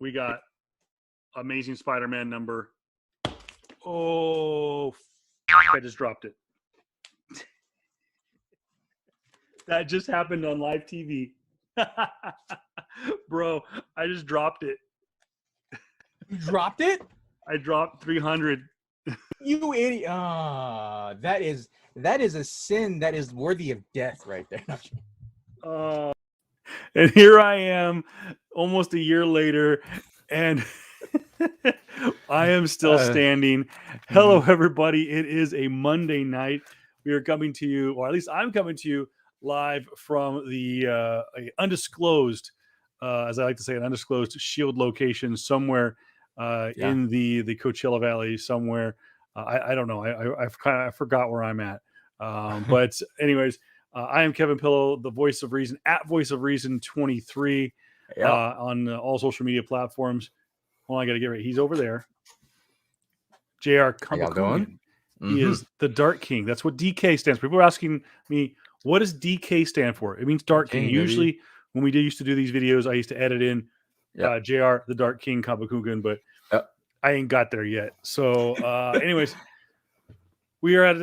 we got Amazing Spider-Man number. Oh, I just dropped it. That just happened on live TV. Bro, I just dropped it. You dropped it? I dropped 300. You idiot. That is a sin that is worthy of death right there. And here I am almost a year later, and I am still standing. Hello, everybody. It is a Monday night. We are coming to you, or at least I'm coming to you live from the undisclosed, as I like to say, an undisclosed SHIELD location somewhere in the Coachella Valley somewhere. I don't know. I forgot where I'm at. But anyways, I am Kevin Pillow, the voice of reason, at Voice of Reason 23 on all social media platforms. Hold on, I got to get ready. He's over there. JR Kumpakugan. He is the Dark King. That's what DK stands for. People are asking me, what does DK stand for? It means Dark King. Usually, when we used to do these videos, I used to edit in JR, the Dark King Kumpakugan, but I ain't got there yet. So, anyways, we are at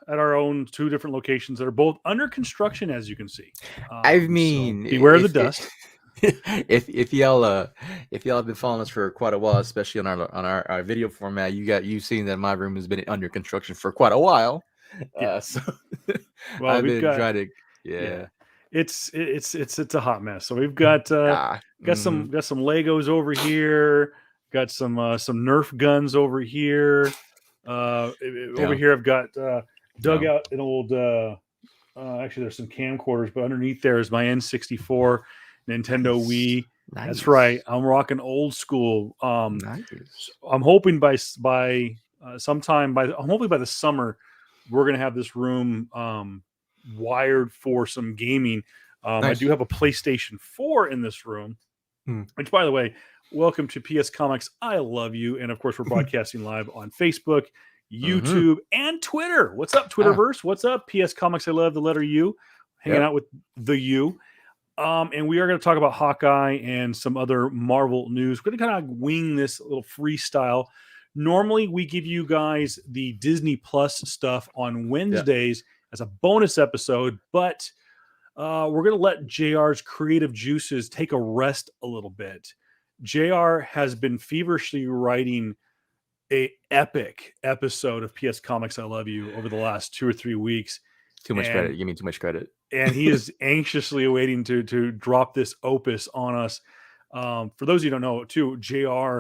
our own two different locations that are both under construction, as you can see. I mean, so beware of the dust. If y'all have been following us for quite a while, especially on our video format, you've seen that my room has been under construction for quite a while. So well, I've been trying to it's a hot mess. So we've got some Legos over here, got some Nerf guns over here. Over here I've got dug out an old actually there's some camcorders, but underneath there is my N64 Nintendo Wii. Nice. That's right. I'm rocking old school. Nice. I'm hoping by the summer we're gonna have this room wired for some gaming. Nice. I do have a PlayStation 4 in this room, which, by the way, welcome to PS Comics. I love you, and of course we're broadcasting live on Facebook, YouTube, and Twitter. What's up, Twitterverse? What's up, PS Comics? I love the letter U. Hanging out with the U. And we are going to talk about Hawkeye and some other Marvel news. We're going to kind of wing this little freestyle. Normally, we give you guys the Disney Plus stuff on Wednesdays as a bonus episode, but we're going to let JR's creative juices take a rest a little bit. JR has been feverishly writing an epic episode of PS Comics I Love You over the last 2 or 3 weeks. Too much credit. You mean too much credit. And he is anxiously awaiting to drop this opus on us. For those of you who don't know, too, JR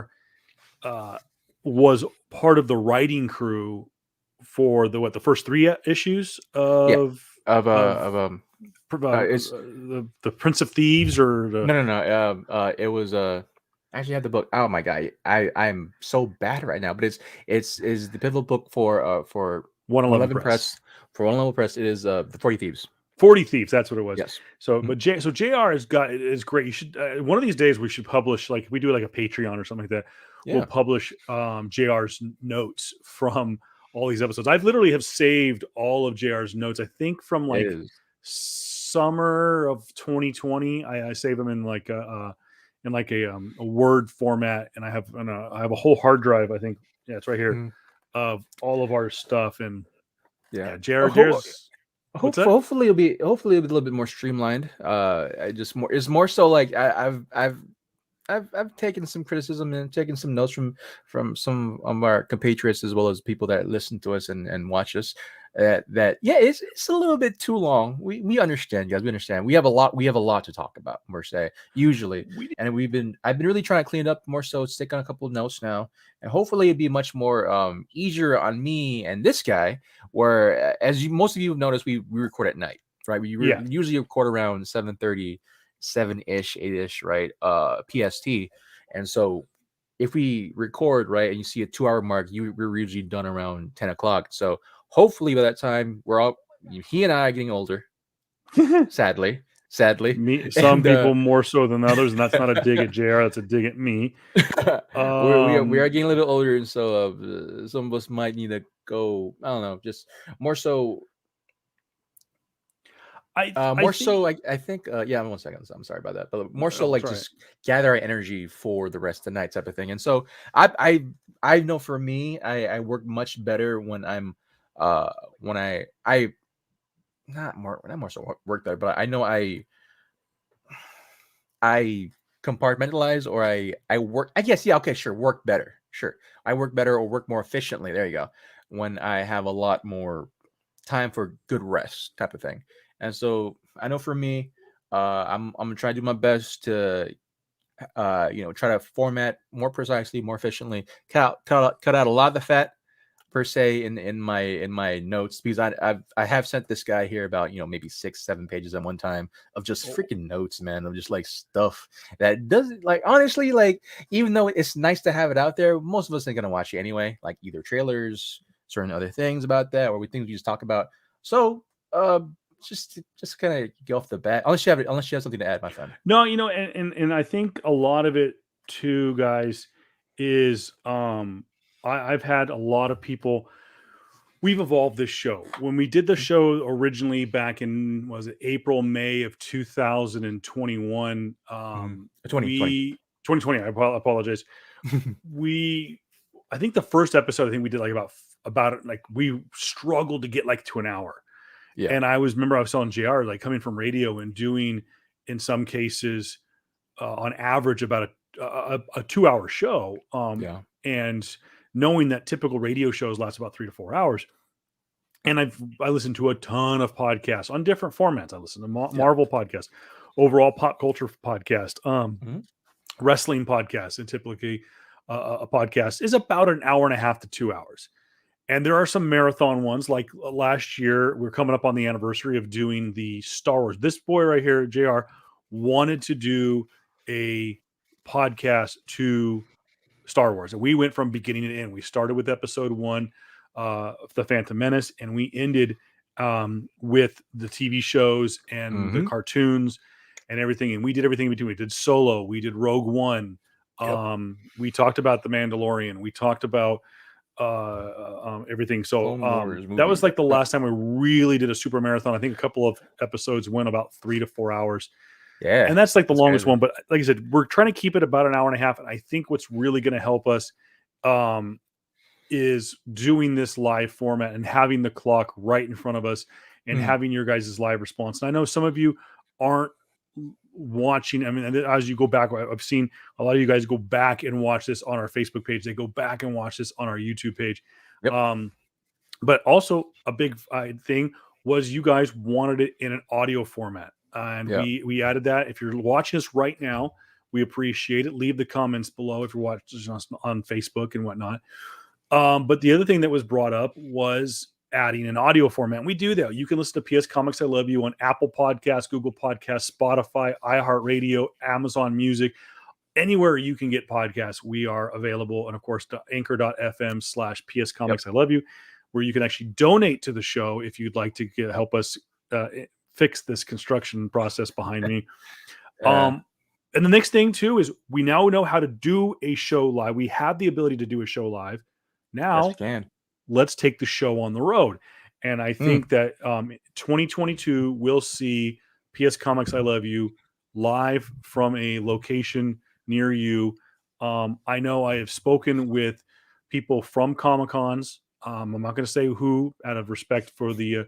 was part of the writing crew for the first 3 issues of the Prince of Thieves, or no. It was I actually have the book. Oh my god, I'm so bad right now. But it's the pivotal book for 111 Press. For 111 Press, it is the 40 Thieves. 40 Thieves, that's what it was. Yes. So, but JR is great. You should one of these days we should publish, like, if we do like a Patreon or something like that. Yeah. We'll publish JR's notes from all these episodes. I've literally have saved all of JR's notes. I think from like summer of 2020. I save them in like a Word format, and I have a whole hard drive. I think it's right here of all of our stuff. And JR's. Hopefully it'll be a little bit more streamlined. It's more so like I've taken some criticism and taken some notes from some of our compatriots, as well as people that listen to us and watch us. It's a little bit too long. We understand, guys. We understand. We have a lot to talk about, per se, usually. And I've been really trying to clean it up more so, stick on a couple of notes now, and hopefully it'd be much more easier on me and this guy. Where, as most of you have noticed, we record at night, right? We usually record around 7:30, 7-ish, 8-ish, right? PST. And so if we record, right, and you see a 2-hour mark, we're usually done around 10 o'clock. So hopefully by that time, he and I are getting older, sadly. Some people more so than others, and that's not a dig at JR, that's a dig at me. We are getting a little bit older, and so some of us might need to go, I don't know, just more so. More think so, like I think, yeah. 1 second. I'm sorry about that, but more so, oh, like it's all right. just gather our energy for the rest of the night, type of thing. And so, I know for me, I work much better when I'm, uh, when I not more so work better, but I know I compartmentalize, or I work. I guess, yeah, okay, sure, work better, sure. I work better or work more efficiently. There you go. When I have a lot more time for good rest, type of thing. And so I know for me, I'm gonna try to do my best to try to format more precisely, more efficiently, cut out a lot of the fat, per se, in my notes, because I have sent this guy here about, maybe 6-7 pages at one time of just Oh, freaking notes, man, of just like stuff that doesn't, like, honestly, like, even though it's nice to have it out there, most of us ain't gonna watch it anyway, like either trailers, certain other things about that, or we think we just talk about. So uh just kind of get off the bat, unless you have something to add, my friend. no, and I think a lot of it too, guys, is I've had a lot of people. We've evolved this show. When we did the show originally back in, was it April, May of 2021, Mm-hmm. 2020. we 2020, apologize. We I think the first episode, I think we did like about it, like we struggled to get like to an hour. Yeah. And I was telling JR, like coming from radio and doing in some cases on average about a 2 hour show. Yeah. And knowing that typical radio shows last about 3 to 4 hours. And I listened to a ton of podcasts on different formats. I listened to Yeah. Marvel podcasts, overall pop culture podcast, Hmm. wrestling podcasts, and typically a podcast is about an hour and a half to 2 hours. And there are some marathon ones, like last year. We're coming up on the anniversary of doing the Star Wars. This boy right here, JR, wanted to do a podcast to Star Wars, and we went from beginning to end. We started with episode one, The Phantom Menace, and we ended with the TV shows and the Hmm. cartoons and everything. And we did everything in between. We did Solo, we did Rogue One, Yep. we talked about The Mandalorian, we talked about everything. So Clone Wars that was movie. like the Yep. last time we really did a super marathon. I think a couple of episodes went about 3 to 4 hours, Yeah. and that's like the That's longest crazy. one. But like I said, we're trying to keep it about an hour and a half. And I think what's really going to help us um, is doing this live format and having the clock right in front of us and Mm. having your guys' live response. And I know some of you aren't watching. I mean, as you go back, I've seen a lot of you guys go back and watch this on our Facebook page. They go back and watch this on our YouTube page. Yep. Um, but also a big thing was you guys wanted it in an audio format, and Yeah. we added that. If you're watching us right now, we appreciate it. Leave the comments below if you're watching us on Facebook and whatnot. But the other thing that was brought up was adding an audio format. And we do that. You can listen to PS Comics I Love You on Apple Podcasts, Google Podcasts, Spotify, iHeartRadio, Amazon Music, anywhere you can get podcasts. We are available. And of course, anchor.fm/PS Yep. Comics I Love You, where you can actually donate to the show if you'd like to help us fix this construction process behind me. Uh, And the next thing too is we now know how to do a show live. We have the ability to do a show live. yes, we Now can. let's take the show on the road. And I Mm. think that 2022 we'll see PS Comics I Love You live from a location near you. I know I have spoken with people from Comic Cons. I'm not going to say who, out of respect for the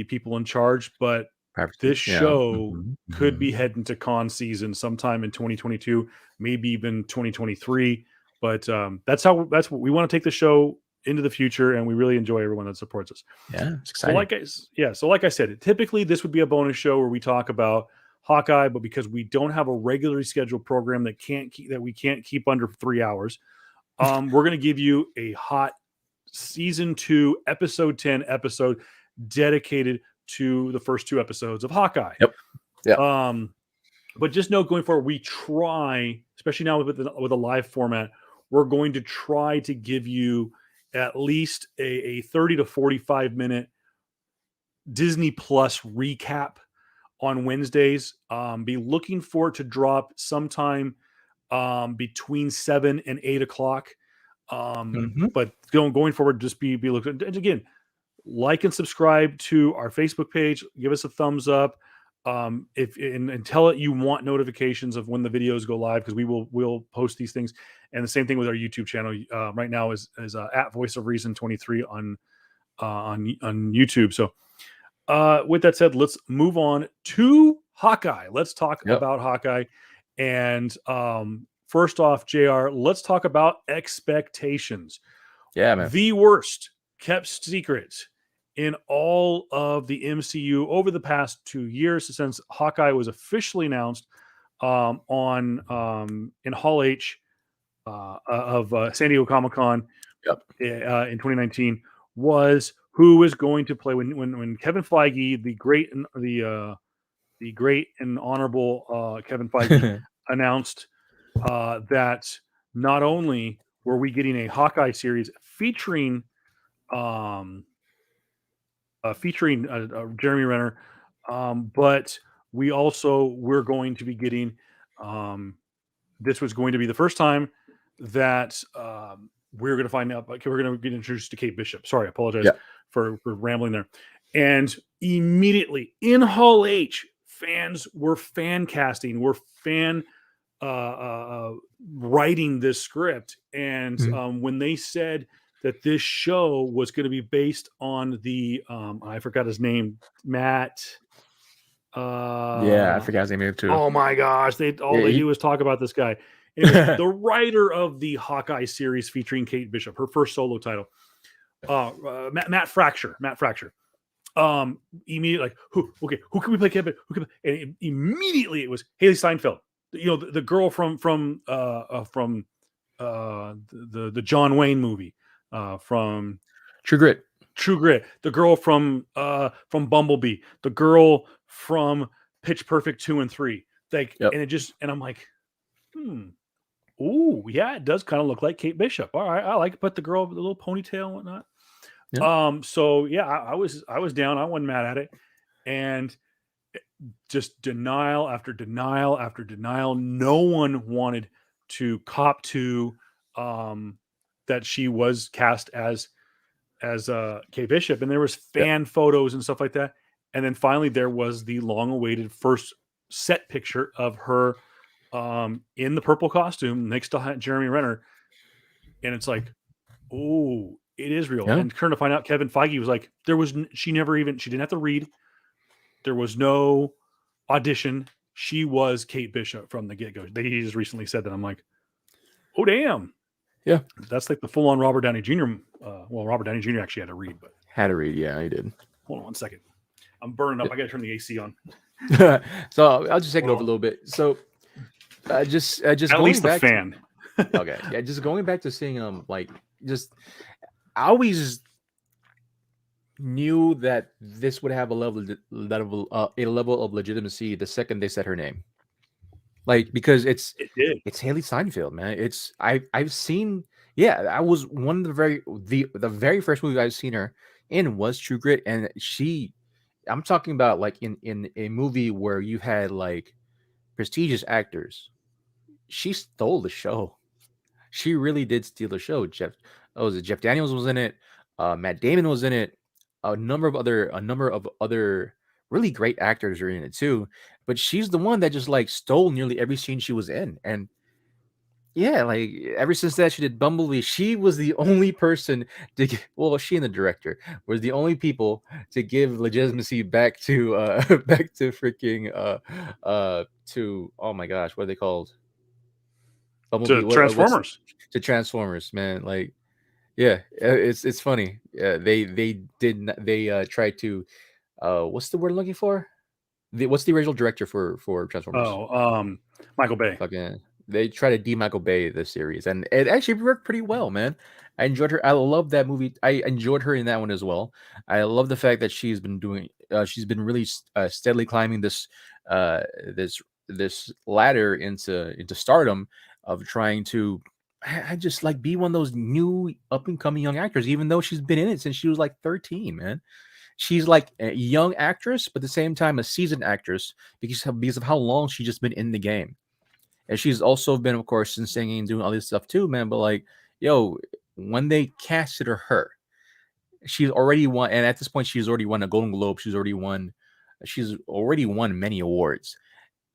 people in charge, but Privacy. this Yeah. show Hmm. could be Hmm. heading to con season sometime in 2022, maybe even 2023. But that's what we want to take the show into the future, and we really enjoy everyone that supports us. Yeah, it's So exciting. so like I said, typically this would be a bonus show where we talk about Hawkeye, but because we don't have a regularly scheduled program that we can't keep under 3 hours, we're going to give you a hot season 2, episode 10 episode dedicated to the first 2 episodes of Hawkeye. Yep. Yeah. But just know going forward, we try, especially now with a live format, we're going to try to give you at least a 30 to 45 minute Disney Plus recap on Wednesdays. Be looking for it to drop sometime between 7 and 8 o'clock. Hmm. But going forward, just be looking. And again, like and subscribe to our Facebook page. Give us a thumbs up. And tell it you want notifications of when the videos go live, because we'll post these things. And the same thing with our YouTube channel. Right now is at Voice of Reason 23 on YouTube. So with that said, let's move on to Hawkeye. Let's talk about Hawkeye. And first off, JR, let's talk about expectations. Yeah, man. The worst kept secret in all of the MCU over the past 2 years, since Hawkeye was officially announced in Hall H of San Diego Comic-Con in 2019, was who is going to play when Kevin Feige, the great and honorable Kevin Feige, announced that not only were we getting a Hawkeye series featuring Jeremy Renner, but we're going to be getting this was going to be the first time that we're going to find out. Okay, we're going to get introduced to Kate Bishop. Sorry, I apologize for rambling there. And immediately in Hall H, fans were fan casting, were fan writing this script. And when they said that this show was going to be based on the I forgot his name, Matt. I forgot his name too. Oh my gosh, they do is talk about this guy. Anyway, the writer of the Hawkeye series featuring Kate Bishop, her first solo title, Matt Fraction. Immediately, like, who can we play Kevin? And immediately it was Haley Steinfeld, the girl from the John Wayne movie, from True Grit, the girl from Bumblebee, the girl from Pitch Perfect 2 and 3, and I'm like, ooh, yeah, it does kind of look like Kate Bishop. All right, I like it, but the girl with the little ponytail and whatnot. So yeah, I was down. I wasn't mad at it, and just denial after denial after denial. No one wanted to cop to that she was cast as Kate Bishop, and there was fan photos and stuff like that. And then finally, there was the long-awaited first set picture of her in the purple costume next to Jeremy Renner, and it's like, oh, it is real. And turn to find out, Kevin Feige was like, she didn't have to read. There was no audition. She was Kate Bishop from the get-go. He just recently said that. I'm like, oh, damn. Yeah. That's like the full-on Robert Downey Jr. Robert Downey Jr. actually had to read. Yeah, he did. Hold on one second. I'm burning up. I got to turn the AC on. So I'll just take it over a little bit. So just at least the fan. Okay. Yeah, just going back to seeing I always knew that this would have a level of legitimacy the second they said her name. Like, because it's Haley Steinfeld, man. I've seen, I was one of the very first movie I've seen her in was True Grit, and I'm talking about like in a movie where you had like prestigious actors. She stole the show. She really did steal the show. Jeff Daniels was in it. Matt Damon was in it. A number of other really great actors are in it too. But she's the one that just like stole nearly every scene she was in. And yeah, like ever since that, she did Bumblebee. She was the only person to she and the director was the only people to give legitimacy back to freaking to, oh my gosh, what are they called? Bumblebee, to Transformers. To Transformers, man. Like, yeah, it's funny. They tried to what's the word I'm looking for? What's the original director for Transformers? Michael Bay. They try to Michael Bay the series, and it actually worked pretty well, man. I enjoyed her. I love that movie. I enjoyed her in that one as well. I love the fact that she's been really steadily climbing this ladder into stardom of trying to just like be one of those new up and coming young actors, even though she's been in it since she was like 13, man. She's like a young actress, but at the same time a seasoned actress because of how long she's just been in the game. And she's also been, of course, in singing and doing all this stuff too, man. But like, when they casted her, she's already won, and at this point, she's already won a Golden Globe. She's already won many awards.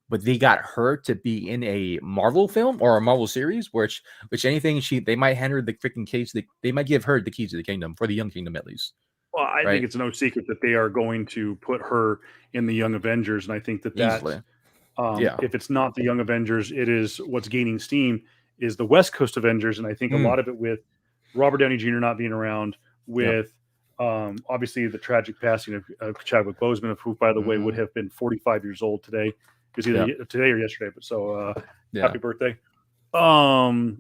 But they got her to be in a Marvel film or a Marvel series, which anything they might hand her the freaking keys. They might give her the keys to the kingdom, for the Young Kingdom at least. Well, I think Right? it's no secret that they are going to put her in the Young Avengers, and I think that Easily. Yeah. if it's not the Young Avengers, it is what's gaining steam is the West Coast Avengers, and I think a lot of it with Robert Downey Jr. not being around, with obviously the tragic passing of Chadwick Boseman, who, by the way, would have been 45 years old today. It was either today or yesterday, but so happy birthday. I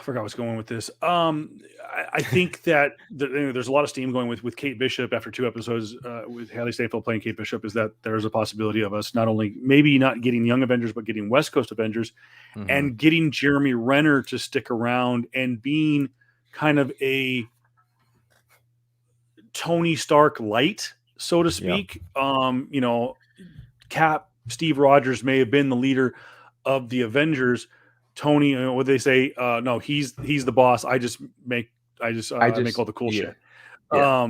forgot what's going with this. I think that there's a lot of steam going with Kate Bishop after 2 episodes with Haley Steinfeld playing Kate Bishop. Is that there's a possibility of us not only maybe not getting Young Avengers, but getting West Coast Avengers, and getting Jeremy Renner to stick around and being kind of a Tony Stark light, so to speak. Cap, Steve Rogers may have been the leader of the Avengers. Tony, what they say? No, he's the boss. I make all the cool shit. Yeah.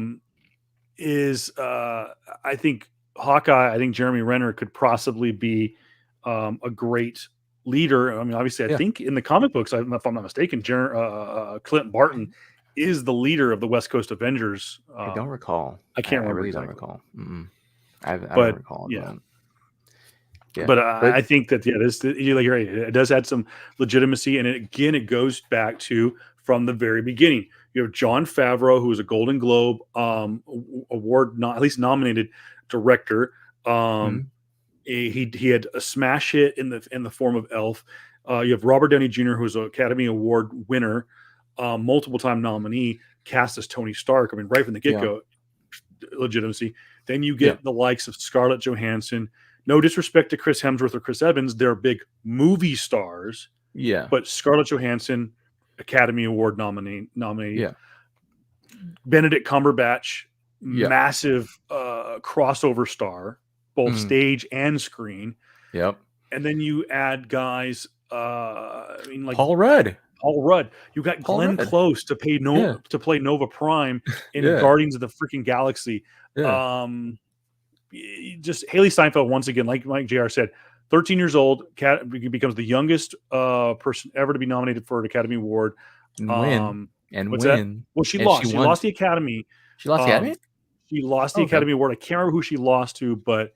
I think Hawkeye. I think Jeremy Renner could possibly be a great leader. I mean, obviously, I think in the comic books, if I'm not mistaken, Clint Barton is the leader of the West Coast Avengers. I don't recall. I can't remember. I really exactly. don't recall. I don't recall. Yeah. But I think that you're right. It does add some legitimacy, and it goes back to from the very beginning. You have Jon Favreau, who is a Golden Globe award, not at least nominated director. He had a smash hit in the form of Elf. You have Robert Downey Jr., who is an Academy Award winner, multiple time nominee, cast as Tony Stark. I mean, right from the get go, legitimacy. Then you get the likes of Scarlett Johansson. No disrespect to Chris Hemsworth or Chris Evans, they're big movie stars. Yeah. But Scarlett Johansson, Academy Award nominee. Yeah. Benedict Cumberbatch, massive crossover star, both stage and screen. Yep. And then you add guys, like Paul Rudd. You got Glenn Close to play Nova Prime in Guardians of the freaking Galaxy. Yeah. Just Haley Steinfeld once again, like JR said, 13 years old, becomes the youngest person ever to be nominated for an Academy Award. Win. Well, she lost. She lost the Academy. She lost the Academy? She lost the Academy Award. I can't remember who she lost to, but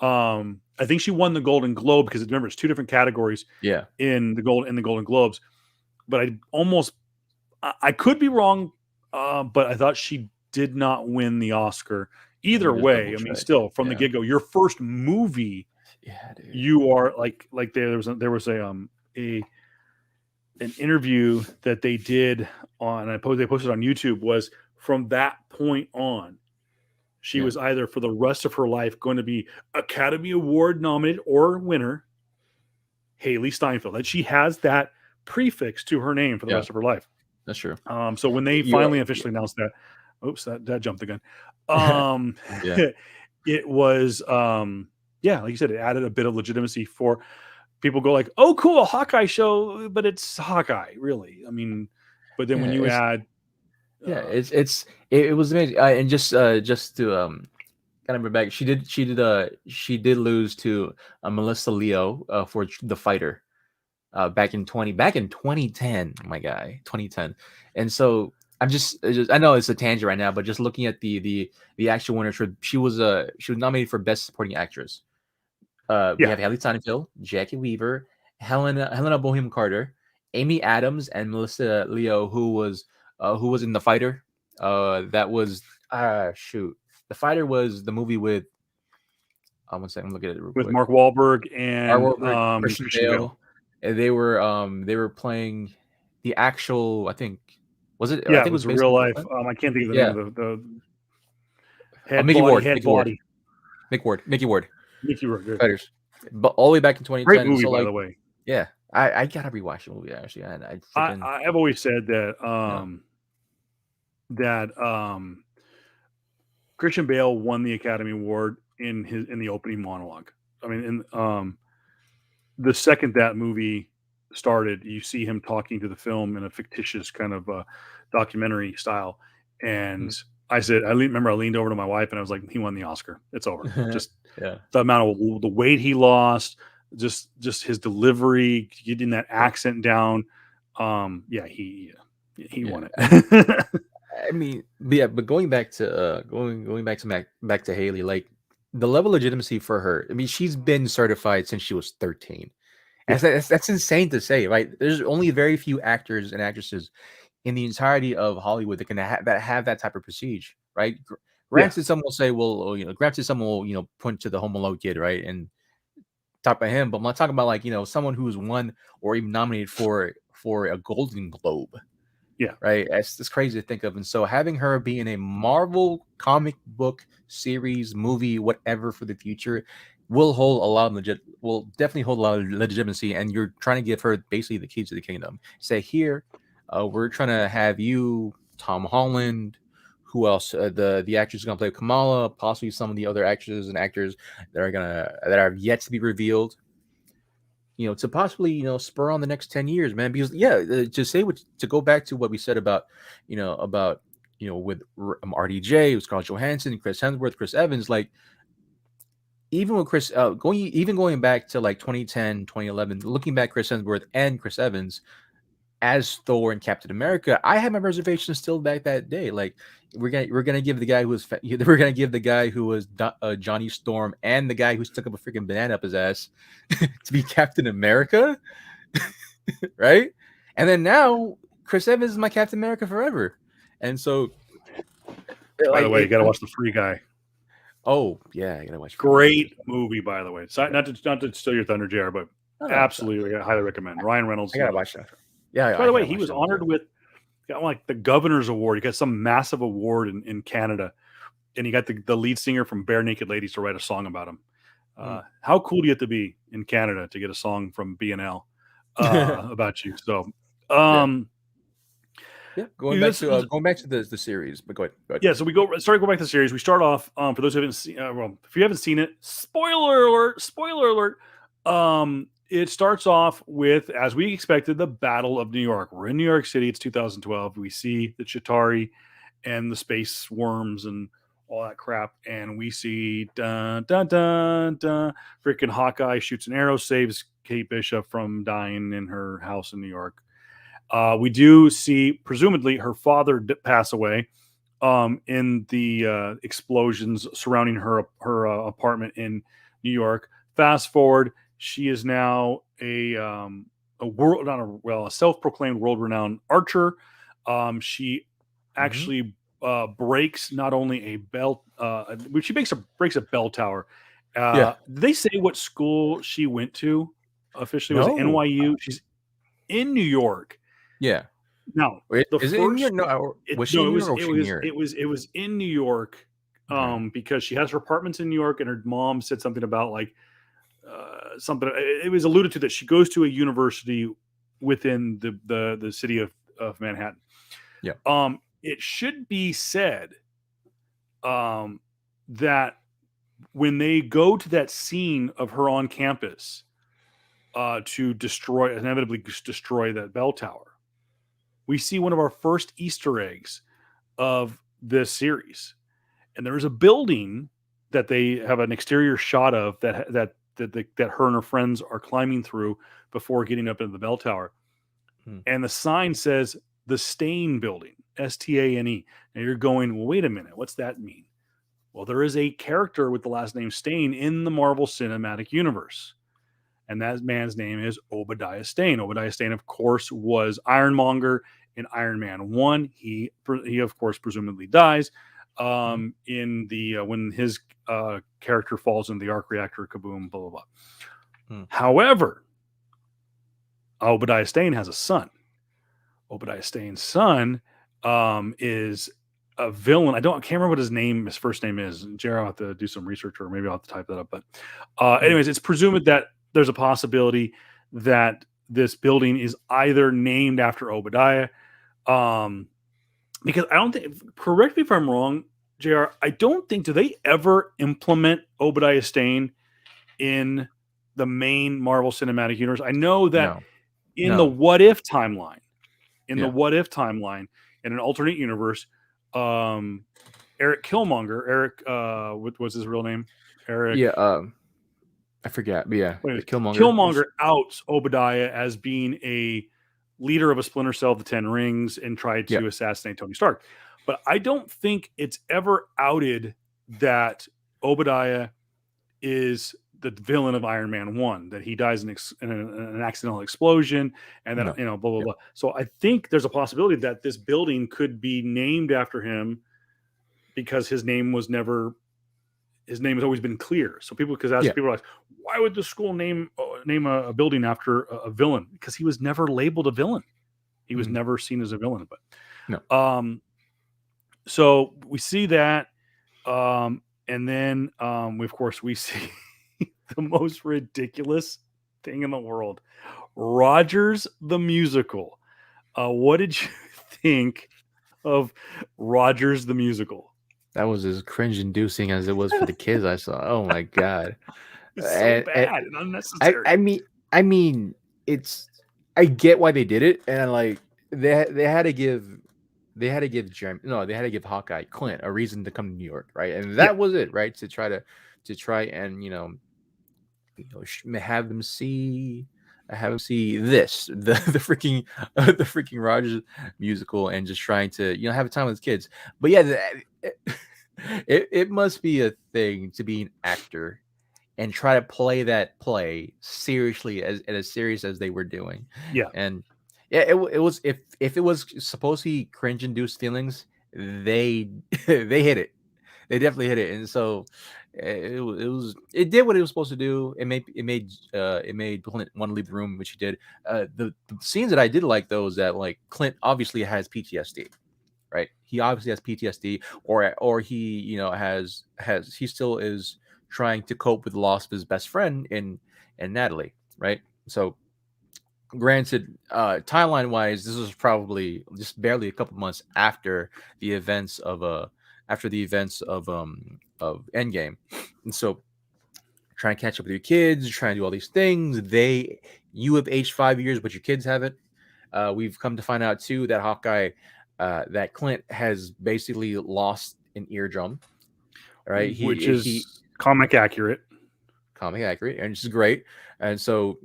I think she won the Golden Globe because remember it's 2 different categories. Yeah. In the Golden Globes, but I could be wrong, but I thought she did not win the Oscar. Either way, I mean, still from the get-go, your first movie, dude. You are like there was an interview that they did on, they posted on YouTube, was from that point on, she was either for the rest of her life going to be Academy Award nominated or winner, Haley Steinfeld. That she has that prefix to her name for the rest of her life. That's true. So when they finally officially announced that, oops, that jumped the gun. It was like you said, it added a bit of legitimacy for people. Go like, oh cool, a Hawkeye show, but it's Hawkeye, really. I mean, but then when you add it was amazing. And just to kind of bring back, she did lose to Melissa Leo for The Fighter back in 2010, my guy, 2010. And so I'm just I know it's a tangent right now, but just looking at the actual winners, she was nominated for Best Supporting Actress. We have Haley Steinfeld, Jackie Weaver, Helena Bonham Carter, Amy Adams, and Melissa Leo, who was in The Fighter. That was The Fighter was the movie with one second, look at it real quick. Mark Wahlberg and Christian Bale. And they were playing the actual, I think. Was it? Yeah, I think it was real life. I can't think of the name of the head Mickey body, Ward. head Mickey body. Ward. Mickey Ward. Good. Fighters. But all the way back in 2010. Great movie, by the way. Yeah, I gotta rewatch the movie actually. I've always said that Christian Bale won the Academy Award in the opening monologue. I mean, the second that movie started, you see him talking to the film in a fictitious kind of documentary style. And I remember I leaned over to my wife and I was like, he won the Oscar. It's over. Just Yeah. the amount of the weight he lost, just his delivery, getting that accent down. Yeah, he won it. I mean, but going back to back to Haley, like the level of legitimacy for her. I mean, she's been certified since she was 13. Yeah. That's insane to say, right? There's only very few actors and actresses in the entirety of Hollywood that can have that type of prestige, right? Granted, someone will say, well, granted, someone will, point to the Home Alone kid, right, and talk about him, but I'm not talking about like someone who's won or even nominated for a Golden Globe. Yeah. Right. It's crazy to think of. And so having her be in a Marvel comic book series, movie, whatever for the future will definitely hold a lot of legitimacy. And you're trying to give her basically the keys to the kingdom. Say here, we're trying to have you, Tom Holland, who else? The actress is gonna play Kamala, possibly some of the other actresses and actors that are yet to be revealed. To possibly, spur on the next 10 years, man. Because to go back to what we said about, with RDJ, with Scarlett Johansson, Chris Hemsworth, Chris Evans, like even with Chris, going back to like 2010, 2011, looking back Chris Hemsworth and Chris Evans as Thor and Captain America, I had my reservations still back that day. Like we're gonna give the guy who was Johnny Storm and the guy who stuck up a freaking banana up his ass to be Captain America, right? And then now Chris Evans is my Captain America forever. And so, by the way, you gotta watch The Free Guy. Oh yeah, I gotta watch. Great movie, by the way. So, not to steal your thunder, JR, but absolutely, I highly recommend. Ryan Reynolds. I gotta watch that. Yeah. By the way, he was honored with like the Governor's Award. He got some massive award in Canada, and he got the lead singer from Bare Naked Ladies to write a song about him. How cool do you have to be in Canada to get a song from BNL about you? So, going back to the series, but go ahead. Yeah, so we go back to the series. We start off for those who haven't seen. If you haven't seen it, spoiler alert. It starts off with, as we expected, the Battle of New York. We're in New York City. It's 2012. We see the Chitauri and the space worms and all that crap, and we see dun dun dun dun. Freaking Hawkeye shoots an arrow, saves Kate Bishop from dying in her house in New York. We do see, presumably, her father pass away in the explosions surrounding her apartment in New York. Fast forward, she is now a self-proclaimed world-renowned archer. She actually breaks not only a bell, she breaks a bell tower. Did they say what school she went to? Officially, was it NYU? She's in New York. Yeah. Now, it was in New York because she has her apartments in New York, and her mom said something about like something. It was alluded to that she goes to a university within the city of Manhattan. Yeah. It should be said that when they go to that scene of her on campus to inevitably destroy that bell tower, we see one of our first Easter eggs of this series. And there is a building that they have an exterior shot of that her and her friends are climbing through before getting up into the bell tower. And the sign says the Stane Building, Stane. Now you're going, well, wait a minute, what's that mean? Well, there is a character with the last name Stane in the Marvel Cinematic Universe. And that man's name is Obadiah Stane. Obadiah Stane, of course, was Ironmonger in Iron Man 1. He of course, presumably dies in the when his character falls in the arc reactor, kaboom, blah, blah, blah. However, Obadiah Stane has a son. Obadiah Stane's son is a villain. I can't remember what his first name is. Jared, I'll have to do some research, or maybe I'll have to type that up. But anyways, it's presumed that there's a possibility that this building is either named after Obadiah. Because I don't think, correct me if I'm wrong, JR, I don't think, do they ever implement Obadiah Stane in the main Marvel Cinematic Universe? I know that in the what if timeline, in an alternate universe, Eric Killmonger, what was his real name? Eric. Yeah. I forget, but yeah, Killmonger outs Obadiah as being a leader of a splinter cell of the Ten Rings and tried to assassinate Tony Stark. But I don't think it's ever outed that Obadiah is the villain of Iron Man 1, that he dies in an accidental explosion, and then blah blah blah. So I think there's a possibility that this building could be named after him because his name has always been clear. So people, because people are like, why would the school name a building after a villain? Because he was never labeled a villain. He was never seen as a villain. But so we see that, and then we see the most ridiculous thing in the world, Rogers the musical. What did you think of Rogers the musical? That was as cringe-inducing as it was for the kids I saw. Oh my god, it's so bad and unnecessary. I mean, I get why they did it, and like they had to give Hawkeye, Clint, a reason to come to New York, right? And that was it, right? To try and have them see this the freaking Rogers musical, and just trying to have a time with his kids. But yeah, it must be a thing to be an actor and try to play that play seriously, as serious as they were doing. And it was, if it was supposed to be cringe induced feelings, they hit it. They definitely hit it. And so it did what it was supposed to do. It made Clint want to leave the room, which he did. The scenes that I did like, though, is that like Clint obviously has PTSD, right? He obviously has PTSD, or he he still is trying to cope with the loss of his best friend in Natalie, right? So granted, timeline wise, this was probably just barely a couple months after the events of Endgame, and so trying to catch up with your kids, trying to do all these things. You have aged 5 years, but your kids haven't. We've come to find out too that Hawkeye, that Clint has basically lost an eardrum, right? Which is comic accurate, and this is great. And so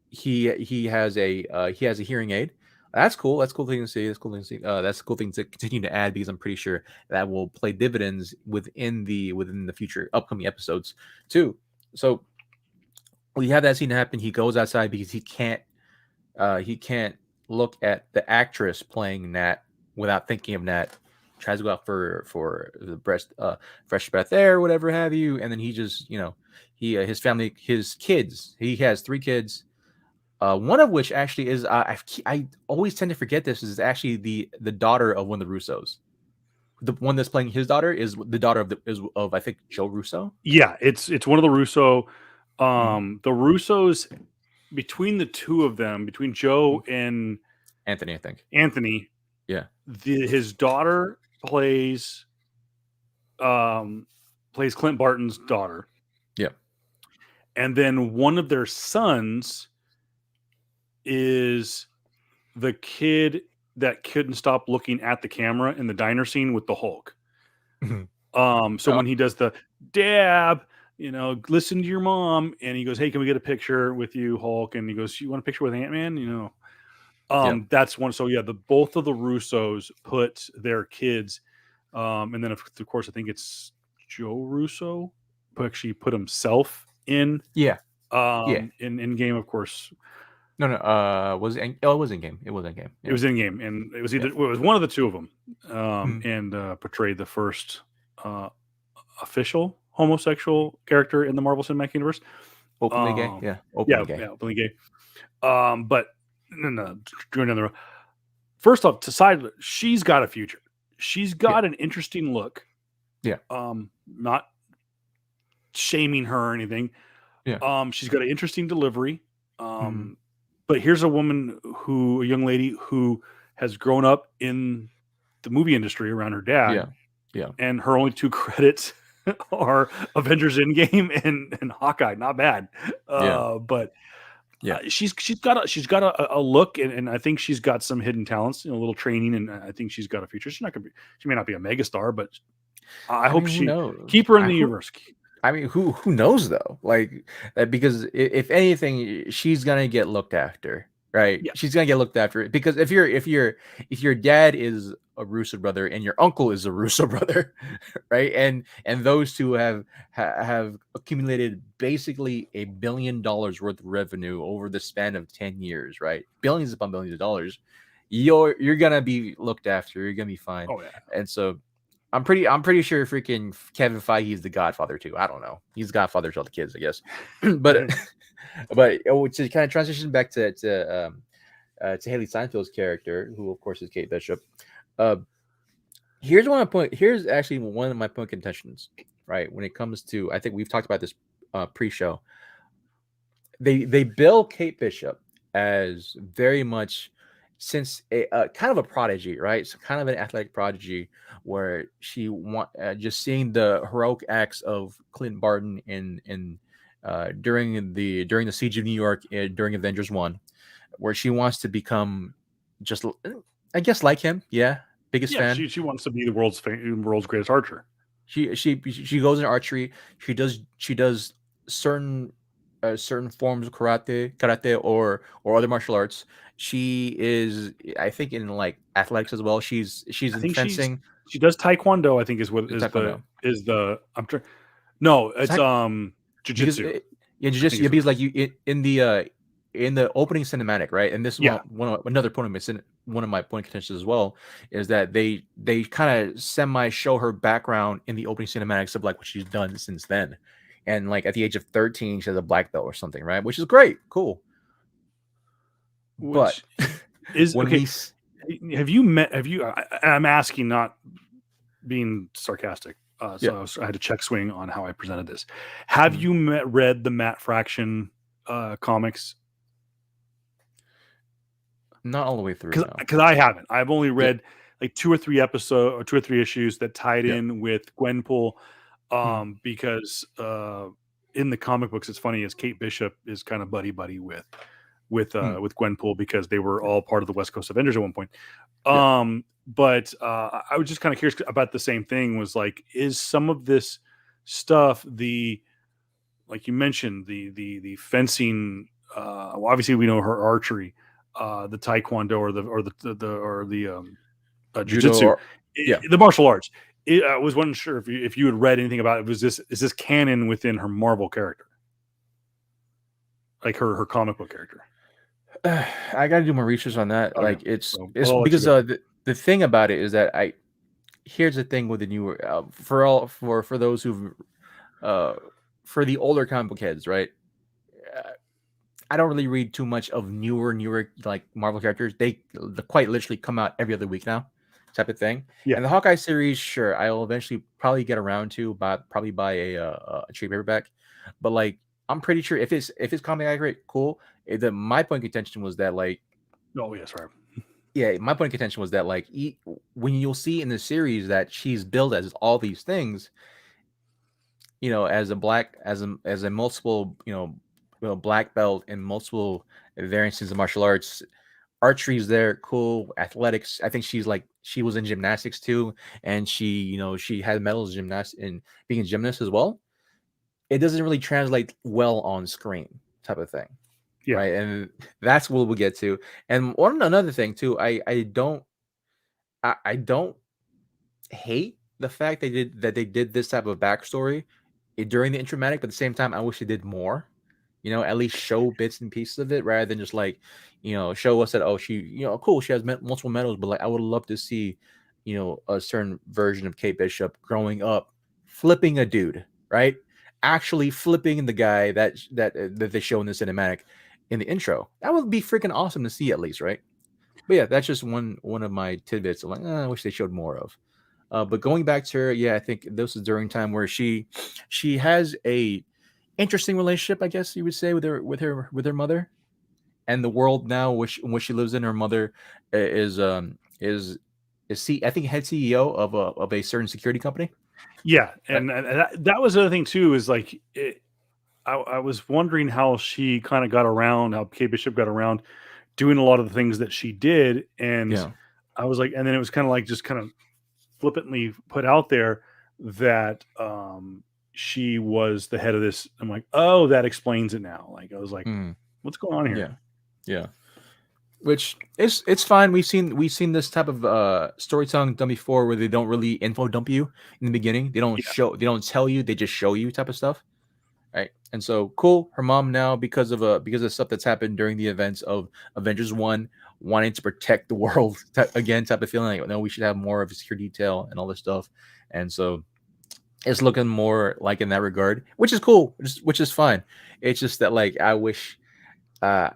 he has a hearing aid. That's cool. That's a cool thing to see. That's a cool thing to continue to add, because I'm pretty sure that will play dividends within the future upcoming episodes too. So we have that scene happen. He goes outside because he can't look at the actress playing Nat without thinking of Nat. Tries to go out for the fresh breath air, whatever have you, and then he just his family, his kids. He has 3 kids. One of which actually is I always tend to forget this, is actually the daughter of one of the Russos. The one that's playing his daughter is the daughter of I think Joe Russo. Yeah, it's one of the Russo. The Russos, between the two of them, between Joe and Anthony, I think. Anthony. Yeah. His daughter plays Clint Barton's daughter. Yeah. And then one of their sons is the kid that couldn't stop looking at the camera in the diner scene with the Hulk. When he does the dab, listen to your mom, and he goes, "Hey, can we get a picture with you, Hulk?" And he goes, "You want a picture with Ant-Man?" That's one. So yeah, both of the Russos put their kids, and then of course I think it's Joe Russo who actually put himself in. In game, of course. No. It was in game. It was in game. Yeah. It was in game, and it was it was one of the two of them, and portrayed the first official homosexual character in the Marvel Cinematic Universe. Openly gay, yeah. Openly gay. But no, going down the road. First off, she's got a future. She's got an interesting look. Yeah. Not shaming her or anything. Yeah. She's got an interesting delivery. But here's a young lady who has grown up in the movie industry around her dad. Yeah. And her only 2 credits are Avengers Endgame and Hawkeye. Not bad. But she's got a look, and I think she's got some hidden talents, a little training, and I think she's got a future. She may not be a megastar, but I hope who knows? keep her in the universe. Who knows though? Like because if anything, she's gonna get looked after, right? Yeah. She's gonna get looked after because if your dad is a Russo brother and your uncle is a Russo brother, right? And those two have accumulated basically $1 billion worth of revenue over the span of 10 years, right? Billions upon billions of dollars. You're gonna be looked after. You're gonna be fine. Oh yeah. And so I'm pretty sure freaking Kevin Feige is the Godfather too. I don't know. He's Godfather to all the kids, I guess. but to kind of transition back to Haley Steinfeld's character, who of course is Kate Bishop. Here's actually one of my point contentions, right? When it comes to, I think we've talked about this pre-show. They bill Kate Bishop as very much since a kind of a prodigy, right? So kind of an athletic prodigy, where she just seeing the heroic acts of Clint Barton during the siege of New York during Avengers 1, where she wants to become just, I guess, like him. Yeah, biggest fan. She wants to be the world's greatest archer. She goes in archery. She does certain forms of karate or other martial arts. She is, I think, in like athletics as well. She's in fencing. She does taekwondo. I think is the I'm trying. No, it's jiu-jitsu. Jiu-jitsu. Because like you in the opening cinematic, right? And this is another point of one of my point contentions as well, is that they kind of semi show her background in the opening cinematics of like what she's done since then. And like at the age of 13, she has a black belt or something, right? Which is great, cool. But is okay. Have you? I'm asking, not being sarcastic. So I had to check swing on how I presented this. Have you read the Matt Fraction comics? Not all the way through. Because I haven't. I've only read like 2 or 3 issues that tied in with Gwenpool. Because in the comic books, it's funny, as Kate Bishop is kind of buddy with Gwenpool, because they were all part of the West Coast Avengers at one point. But I was just kind of curious about the same thing. Was like, is some of this stuff like you mentioned, the fencing? Well, obviously we know her archery, the taekwondo or the jiu-jitsu, the martial arts. I was wasn't sure if you had read anything about it. Is this canon within her Marvel character, like her comic book character? I got to do more research on that. Okay. Like it's because the thing about it is that here's the thing with the newer for those who've for the older comic book heads, right? I don't really read too much of newer like Marvel characters. They quite literally come out every other week now, type of thing. Yeah. And the Hawkeye series, sure, I will eventually probably get around to, probably buy a trade paperback. But like, I'm pretty sure if it's comic accurate, cool. My point of contention was that like, oh yes, right. Yeah, my point of contention was that like when you'll see in the series that she's billed as all these things, as a multiple, black belt and multiple variances of martial arts. Archery's there, cool. Athletics, I think she was in gymnastics too, and she had medals in being a gymnast as well. It doesn't really translate well on screen, type of thing. Yeah. Right. And that's what we'll get to. And another thing too, I don't hate the fact they did this type of backstory during the intramatic, but at the same time, I wish they did more. At least show bits and pieces of it rather than just like, show us that, oh, she, cool, she has multiple medals, but like I would love to see, a certain version of Kate Bishop growing up, flipping a dude, right? Actually flipping the guy that they show in the cinematic in the intro. That would be freaking awesome to see, at least, right? But yeah, that's just one of my tidbits of like, I wish they showed more of. But going back to her, yeah, I think this is during time where she has a interesting relationship, I guess you would say, with her mother, and the world now which she lives in. Her mother is I think head CEO of a certain security company. Yeah, and that was the other thing too, is like I was wondering how she kind of got around, how Kate Bishop got around doing a lot of the things that she did, and Yeah. I was like, and then it was kind of like just kind of flippantly put out there that she was the head of this. I'm like, oh, that explains it now. Like I was like, Mm, what's going on here? yeah. Yeah. Which it's fine. We've seen this type of storytelling done before, where they don't really info dump you in the beginning. Yeah, They don't tell you, they just show you type of stuff. Right. And so cool. Her mom now, because of stuff that's happened during the events of Avengers 1, wanting to protect the world again, type of feeling like, no, we should have more of a secure detail and all this stuff. And so it's looking more like in that regard, which is cool, which is fine. It's just that, like, I wish uh,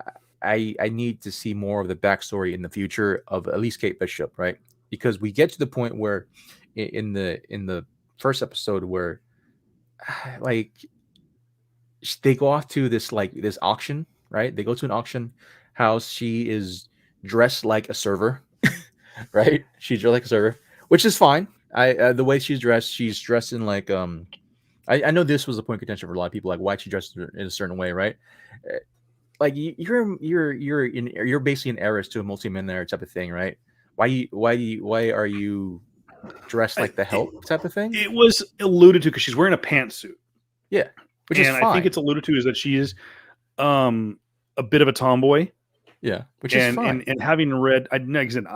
I need to see more of the backstory in the future of at least Kate Bishop, right? Because we get to the point where in the first episode where like they go off to this auction, right? They go to an auction house. She is dressed like a server, right? She's dressed like a server, which is fine. The way she's dressed in like I know this was a point of contention for a lot of people, like why she dressed in a certain way, right? Like you're basically an heiress to a multi-millionaire type of thing, right? Why are you dressed like the it, help type of thing? it was alluded to because she's wearing a pantsuit, Yeah, which is and I think fine. it's alluded to is that she is a bit of a tomboy. Yeah, which is And fine. having read, I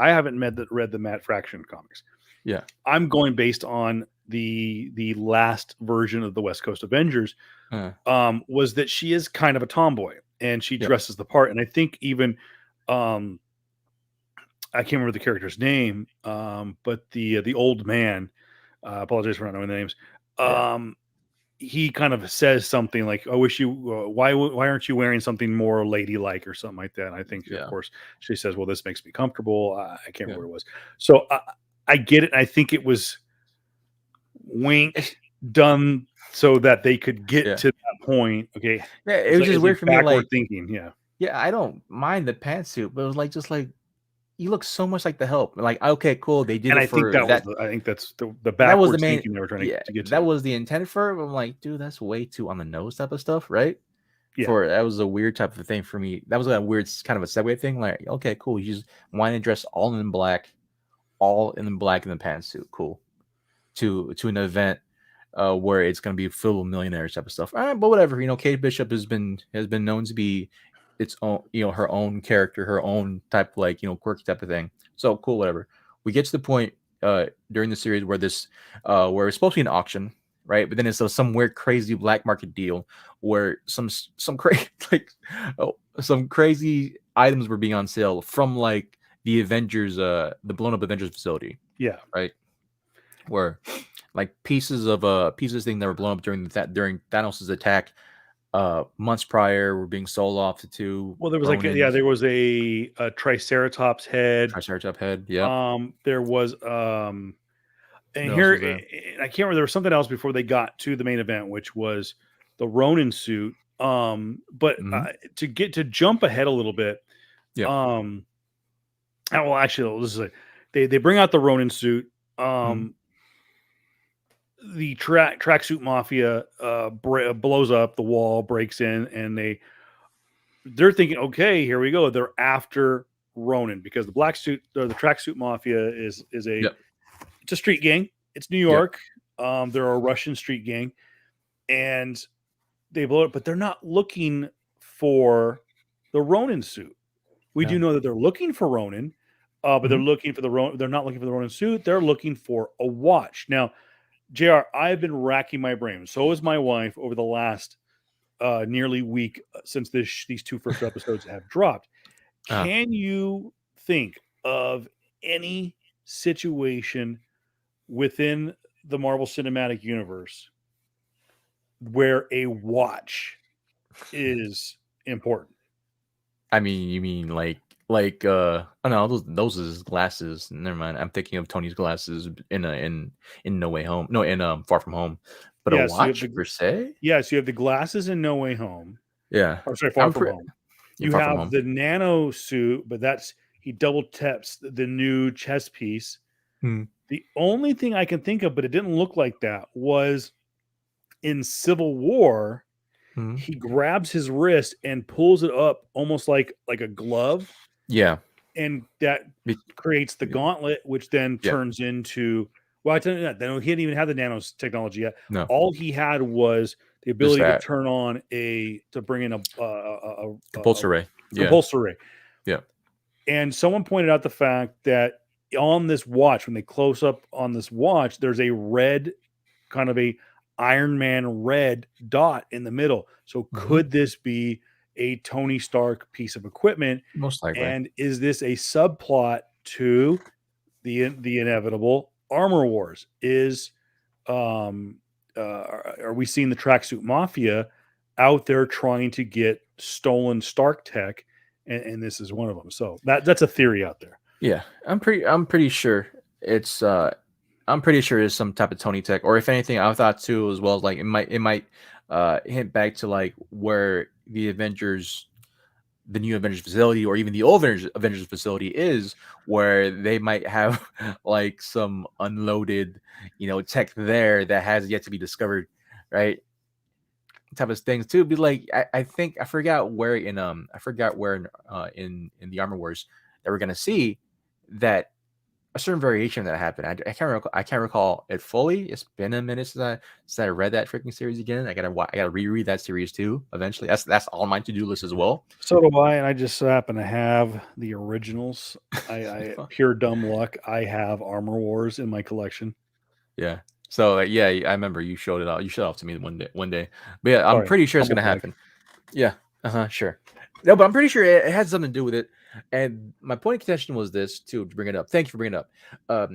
haven't read the Matt Fraction comics. Yeah, I'm going based on the last version of the West Coast Avengers. uh, Was that she is kind of a tomboy and she yep, dresses the part. And I think even um, I can't remember the character's name, but the old man. I apologize for not knowing the names. yeah, He kind of says something like, "I wish you why aren't you wearing something more ladylike or something like that?" And I think, of yeah, course, she says, "Well, this makes me comfortable." I can't yeah. remember what it was. So I get it. I think it was wink It's done so that they could get yeah, to that point. Okay, yeah. It was just it's like weird for me. backward Like, thinking. Yeah, yeah, I don't mind the pantsuit, but it was like just like you look so much like the help. Like, okay, cool. They did and it I think for that. I think that's the That was the backwards main. thinking they were trying Yeah, to get that to. was the intent for it. But I'm like, dude, that's way too on the nose type of stuff, right? Yeah, For that was a weird type of thing for me. That was a weird kind of a segue thing. Like, okay, cool. You just want to dress all in black in the pantsuit. Cool. To an event where it's going to be filled with millionaires type of stuff. All right, but whatever. Kate Bishop has been known to be its own, her own character, her own type, like, quirky type of thing. So cool, whatever. We get to the point during the series where where it's supposed to be an auction, right? But then it's some weird, crazy black market deal where some crazy like some crazy items were being on sale from like the Avengers, the blown up Avengers facility, yeah. right? Where like pieces of thing that were blown up during Thanos' attack months prior were being sold off to Well, there was like Ronins. there was a Triceratops head. Triceratops head. Yep. There was and What else here was there? I can't remember. There was something else before they got to the main event, which was the Ronin suit. But Mm-hmm. to jump ahead a little bit, Yep. um, well, actually, this is they bring out the Ronin suit. Mm-hmm. The tracksuit mafia blows up the wall, breaks in, and they're thinking, okay, here we go. They're after Ronin because the black suit or the tracksuit mafia is Yep. it's a street gang. It's New Yep. York. They're a Russian street gang, and they blow it, but they're not looking for the Ronin suit. We Yeah. do know that they're looking for Ronin, but they're Mm-hmm. looking for the Ronin. They're not looking for the Ronin suit. They're looking for a watch. Now, Jr., I've been racking my brain. So is my wife over the last nearly week since these two first episodes have dropped. Uh, Can you think of any situation within the Marvel Cinematic Universe where a watch is important? I mean, you mean oh no, those are his glasses. Never mind. I'm thinking of Tony's glasses in No Way Home. No, in Far From Home. But a Yeah, so watch per se? you have the glasses in No Way Home. Yeah. Or sorry, Far I'm From pre- Home. yeah, You Far From have Home. the nano suit, but that's he double taps the new chest piece. Hmm. The only thing I can think of, but it didn't look like that, was in Civil War. Mhm. he grabs his wrist and pulls it up almost like a glove, Yeah. and that Be- creates the gauntlet, which then Yeah. turns into. Well, I tell you that he didn't even have the nanos technology yet. No. All he had was the Just ability to that. turn on to bring in a Compulsor ray. Yeah. compulsor ray. Yeah. And someone pointed out the fact that on this watch, when they close up on this watch, there's a red, kind of a Iron Man red dot in the middle. So could this be a Tony Stark piece of equipment? Most likely. And is this a subplot to the inevitable Armor Wars? Are we seeing the tracksuit mafia out there trying to get stolen Stark tech? And this is one of them. So that's a theory out there. Yeah, I'm pretty sure it's some type of Tony tech, or if anything, I thought too as well. Like it might hint back to like where the new Avengers facility, or even the old Avengers facility is, where they might have like some unloaded, tech there that has yet to be discovered, right? Type of things too. Be like, I think I forgot where in the Armor Wars that we're gonna see that a certain variation that happened. I can't recall it fully. It's been a minute since I read that freaking series again. I gotta reread that series too. Eventually, that's on my to do list as well. So do I, and I just happen to have the originals. I pure dumb luck. I have Armor Wars in my collection. Yeah. So yeah, I remember you showed it out. You showed it off to me one day. But yeah, I'm pretty sure it's gonna happen. Yeah. Sure. No, but I'm pretty sure it had something to do with it. And my point of contention was this too, to bring it up. Thank you for bringing it up.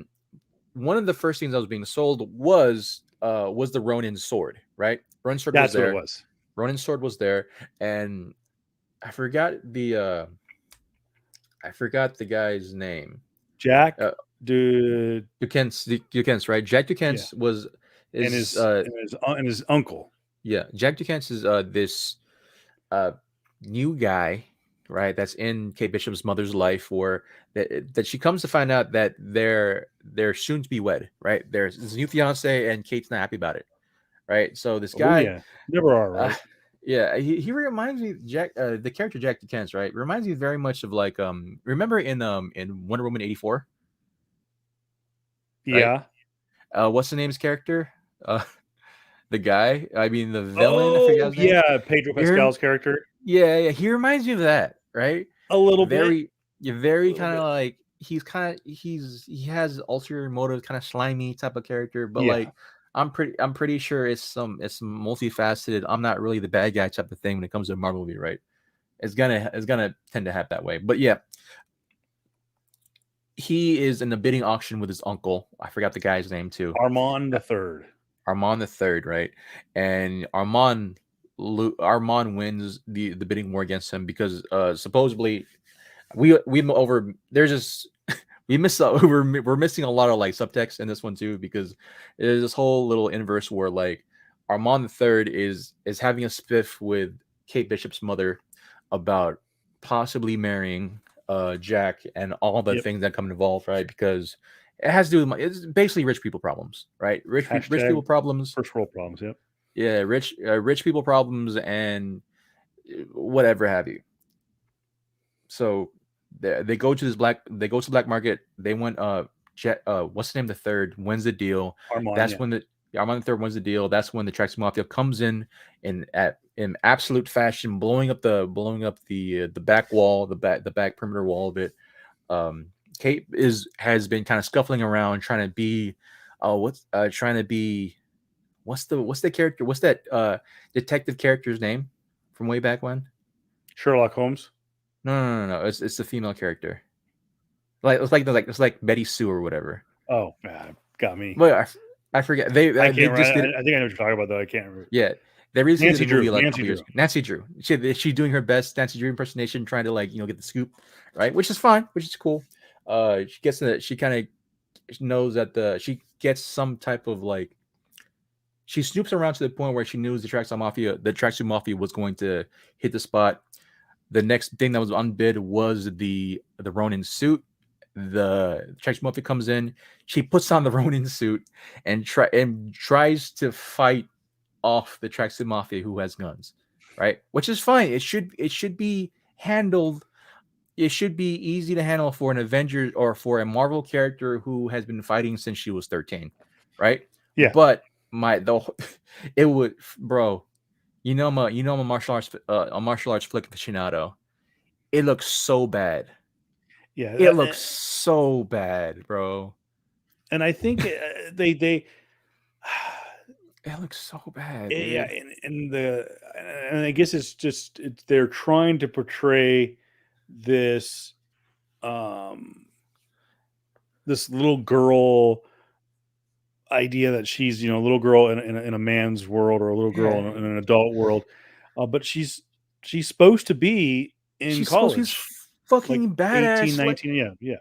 One of the first things that was being sold was the Ronin sword, right? Ronin sword was there. What it was. Ronin sword was there, and I forgot the guy's name. Jack Dukens, right? Jack Dukens was his uncle. Yeah, Jack Dukens is this new guy, right? That's in Kate Bishop's mother's life, or that she comes to find out that they're soon to be wed, right? There's this new fiance, and Kate's not happy about it, right? So this guy, never are, right? Yeah, he reminds me Jack, the character Jack Dukens, right? Reminds me very much of like remember in Wonder Woman 84. Yeah. Right? What's the name's character? The guy. I mean, the villain. I forget his name. Yeah, Pedro Pascal's character. Yeah. He reminds me of that, right? A little bit. You're very kind of like he has ulterior motive, kind of slimy type of character, but like I'm pretty sure it's multifaceted. I'm not really the bad guy type of thing when it comes to a Marvel movie, right? It's gonna tend to have that way. But yeah, he is in a bidding auction with his uncle. I forgot the guy's name too. Armand the Third, right? And Armand wins the bidding war against him because supposedly we're missing a lot of like subtext in this one too, because there's this whole little inverse where like Armand the Third is having a spiff with Kate Bishop's mother about possibly marrying Jack and all the things that come involved, right? Because it has to do with it's basically rich people problems, right? Rich people problems, first world problems. Yeah, rich people problems and whatever have you. So they go to black market. They went what's the name? The Third wins the deal. When the Armand the Third wins the deal. That's when the Tracksuit Mafia comes in absolute fashion, blowing up the back wall, the back perimeter wall of it. Kate has been kind of scuffling around, trying to be what's the character? What's that detective character's name from way back when? Sherlock Holmes. No. It's the female character. It's like Betty Sue or whatever. Oh, man, got me. But I forget. They just did. I think I know what you're talking about, though. I can't remember. Yeah, they recently Nancy did a movie Drew. like Nancy Drew. She's doing her best Nancy Drew impersonation, trying to like get the scoop, right? Which is fine, which is cool. She kind of knows that she gets some type of like. She snoops around to the point where she knew the Tracksuit Mafia was going to hit the spot. The next thing that was unbid was the Ronin suit. The Tracksuit Mafia comes in. She puts on the Ronin suit and tries to fight off the Tracksuit Mafia, who has guns. right? Which is fine. It should be handled. It should be easy to handle for an Avenger or for a Marvel character who has been fighting since she was 13, right? Yeah. But it would, bro. I'm a martial arts flick aficionado. It looks so bad. Yeah. It looks so bad, bro. And I think they It looks so bad, yeah, dude. and I guess they're trying to portray this this little girl idea that she's a little girl in a man's world, or a little girl Yeah, in an adult world, but she's supposed to be in she's supposed to be college, like fucking 18, badass. 19. Yeah, yeah,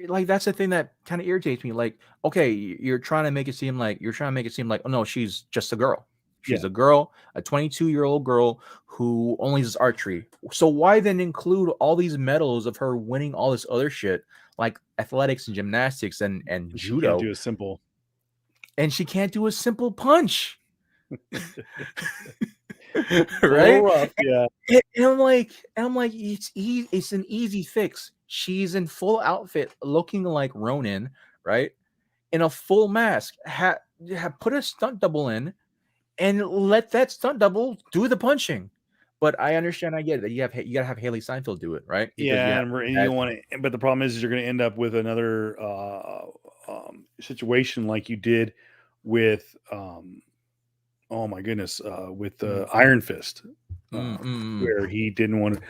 Like that's the thing that kind of irritates me. Like, okay, you're trying to make it seem like oh no, she's just a girl. yeah. She's a girl, a 22-year-old girl who only does archery. So why then include all these medals of her winning all this other shit like athletics and gymnastics and She can't judo, do a simple. and she can't do a simple punch? It's a little Right? rough, yeah. And I'm like, it's an easy fix. She's in full outfit, looking like Ronin, right? In a full mask. Put a stunt double in, and let that stunt double do the punching. But I understand, I get it. That you gotta have Haley Steinfeld do it, right? Because you Yeah, have and you that. want to, but the problem is you're going to end up with another situation like you did with, oh my goodness, with Iron Fist, Mm, mm, mm. where he didn't want to.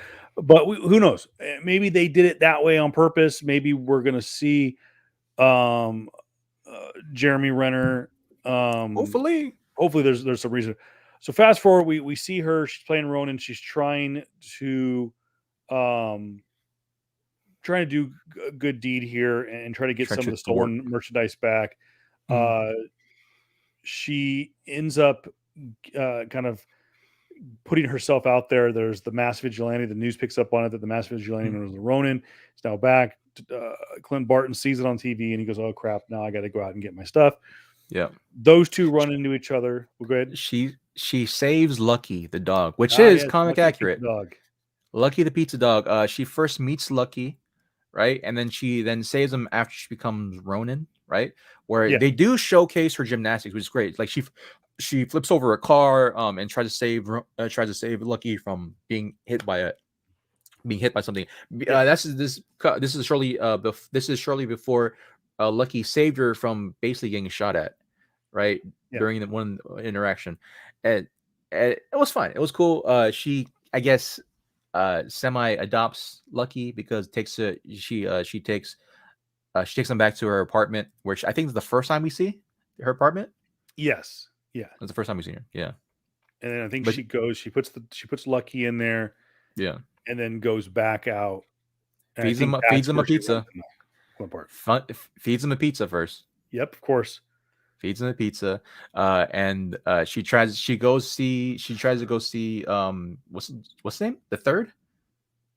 But who knows? Maybe they did it that way on purpose. Maybe we're going to see um, Jeremy Renner. Hopefully. Hopefully, there's some reason. So fast forward, we see her. She's playing Ronin. She's to um, trying to do a good deed here and try to get some of the Treacherous the work. stolen merchandise back. Mm, Uh, she ends up kind of putting herself out there. There's the mass vigilante. The news picks up on it that the mass vigilante mm. known as the Ronin is now back. Clint Barton sees it on TV and he goes, "Oh crap! Now I got to go out and get my stuff." Yeah. Those two run into each other. Well, go ahead. She saves Lucky the dog, which Ah, is yes, comic Lucky the Pizza accurate. Dog. Lucky the pizza dog. She first meets Lucky, right, and then she saves him after she becomes Ronin, right? Where Yeah, they do showcase her gymnastics, which is great. Like she flips over a car, and tries to save Lucky from being hit by something. yeah, This is shortly before Lucky saved her from basically getting shot at, right, yeah. during the one interaction, and it was fine. It was cool. She, I guess, semi adopts Lucky because she takes him back to her apartment, which I think is the first time we see her apartment. Yes, yeah. That's the first time we see her. Yeah, And then I think but she puts Lucky in there yeah, and then goes back out. And I feeds him think that's a where she runs pizza. into Clint Barton. Feeds him a pizza first. Yep, of course. Feeds him the pizza, and she tries to go see what's the name, the third.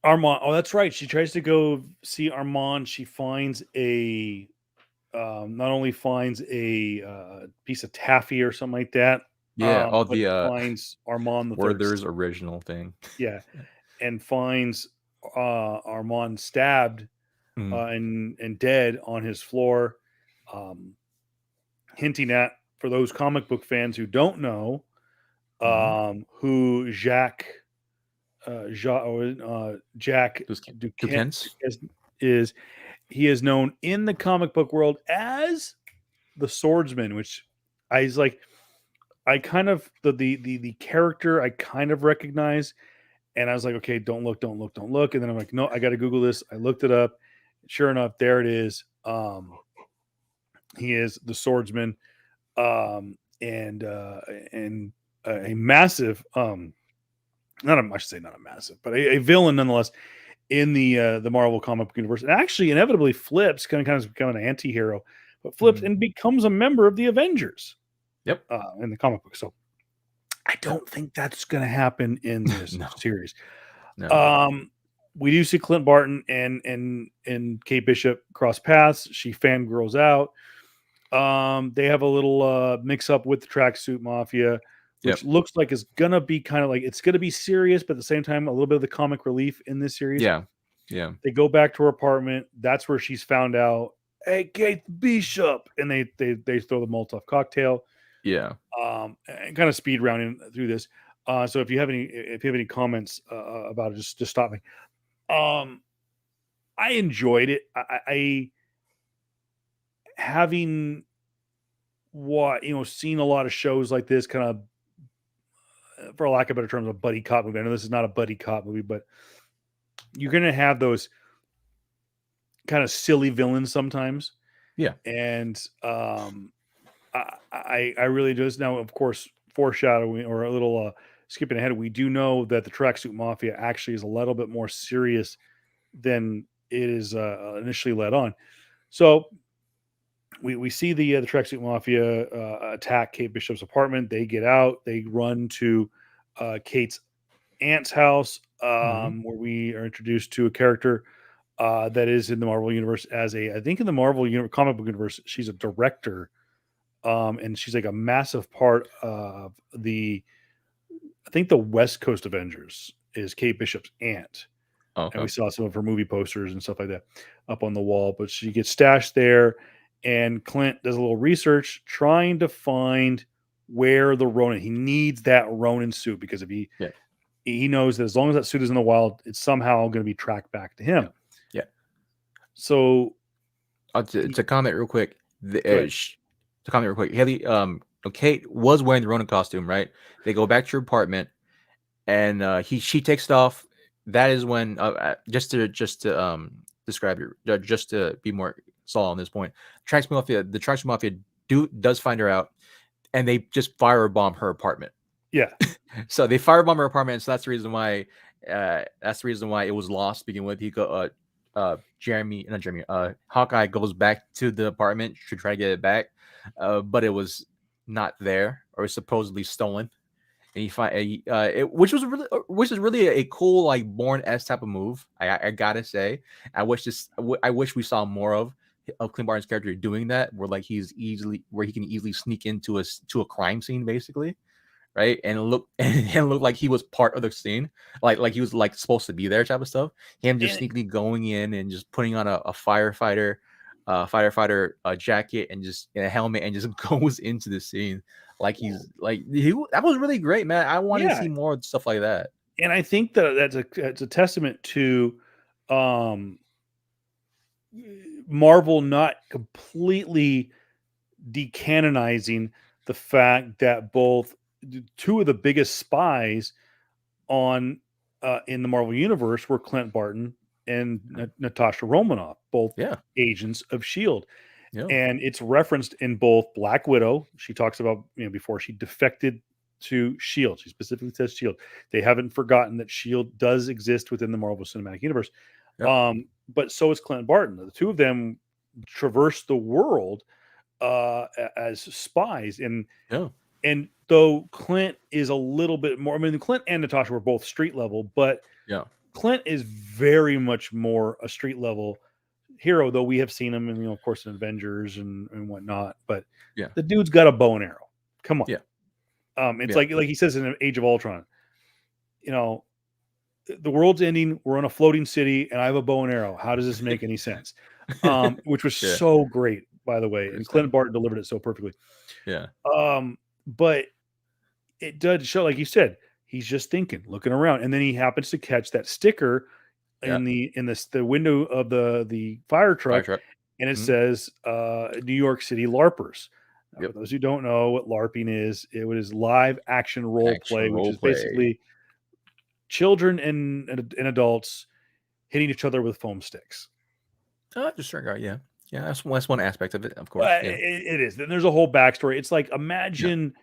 Armand. Oh, that's right. She tries to go see Armand. She finds not only finds a piece of taffy or something like that, Yeah, all but the finds Armand the third. Werther's original thing. Yeah, and finds Armand stabbed Mm. and dead on his floor, hinting at, for those comic book fans who don't know, who Jack Duquesne Dukens. is. He is known in the comic book world as the Swordsman, which I kind of the character I kind of recognize, and I was like, okay, don't look, and then I'm like, no, I got to Google this. I looked it up. Sure enough, there it is. He is the Swordsman, and a massive, I should say not a massive, but a villain nonetheless in the Marvel comic book universe, and actually inevitably flips, kind of become an anti-hero, but flips and becomes a member of the Avengers. Yep. In the comic book. So I don't think that's going to happen in this series. No. We do see Clint Barton and Kate Bishop cross paths. She fangirls out. They have a little mix up with the Tracksuit Mafia, which looks like it's gonna be kind of like it's gonna be serious, but at the same time, a little bit of the comic relief in this series. Yeah. They go back to her apartment. That's where she's found out, hey, Kate Bishop, and they throw the Molotov cocktail. Yeah. And kind of speed rounding through this. So if you have any comments about it, just stop me. I enjoyed it. I having seen a lot of shows like this, kind of, for lack of better terms, a buddy cop movie. I know this is not a buddy cop movie, but you're going to have those kind of silly villains sometimes. Yeah. And I really just now, of course, foreshadowing or a little skipping ahead. We do know that the Tracksuit Mafia actually is a little bit more serious than it is initially led on. So we see the Tracksuit Mafia attack Kate Bishop's apartment. They get out. They run to Kate's aunt's house, where we are introduced to a character that is in the Marvel universe as I think in the Marvel comic book universe, she's a director, and she's like a massive part of I think the West Coast Avengers is Kate Bishop's aunt. Okay. And we saw some of her movie posters and stuff like that up on the wall, but she gets stashed there, and Clint does a little research trying to find where the Ronin. He needs that Ronin suit because if he knows that as long as that suit is in the wild, it's somehow going to be tracked back to him. Yeah. So to comment real quick, Haley, Kate was wearing the Ronin costume, right? They go back to her apartment, and she takes it off. That is when just to describe it, just to be more solid on this point, the Tracksuit Mafia does find her out, and they just firebomb her apartment. Yeah. So they firebomb her apartment, so that's the reason why it was lost to begin with. Hawkeye goes back to the apartment to try to get it back, but it was not there, or it's supposedly stolen. And he find which is really a cool, like, Bourne-esque type of move. I gotta say, I wish we saw more of Clint Barton's character doing that, where he can easily sneak into a crime scene, basically, right? And look like he was part of the scene, like he was like supposed to be there, type of stuff. Him just sneakily going in and just putting on a firefighter jacket and just a helmet and just goes into the scene that was really great, man. I want to see more stuff like that. And I think that's a testament to Marvel not completely decanonizing the fact that both two of the biggest spies in the Marvel universe were Clint Barton and Natasha Romanoff, both agents of S.H.I.E.L.D. Yeah. And it's referenced in both Black Widow. She talks about, before she defected to S.H.I.E.L.D. She specifically says S.H.I.E.L.D. They haven't forgotten that S.H.I.E.L.D. does exist within the Marvel Cinematic Universe. Yep. But so is Clint Barton. The two of them traverse the world as spies. And though Clint is a little bit more, Clint and Natasha were both street level, but Clint is very much more a street level hero, though we have seen him in, of course, in Avengers and whatnot. But the dude's got a bow and arrow. Come on. It's like he says in Age of Ultron, the world's ending. We're on a floating city, and I have a bow and arrow. How does this make any sense? Which was so great, by the way. And Clint Barton delivered it so perfectly. Yeah. But it does show, like you said, he's just thinking, looking around, and then he happens to catch that sticker in the window of the fire truck, and it says New York City LARPers. Now, for those who don't know what LARPing is, it was live action role play, which is basically children and adults hitting each other with foam sticks. Just regard, yeah, that's one aspect of it, of course. It is. Then there's a whole backstory. It's like imagine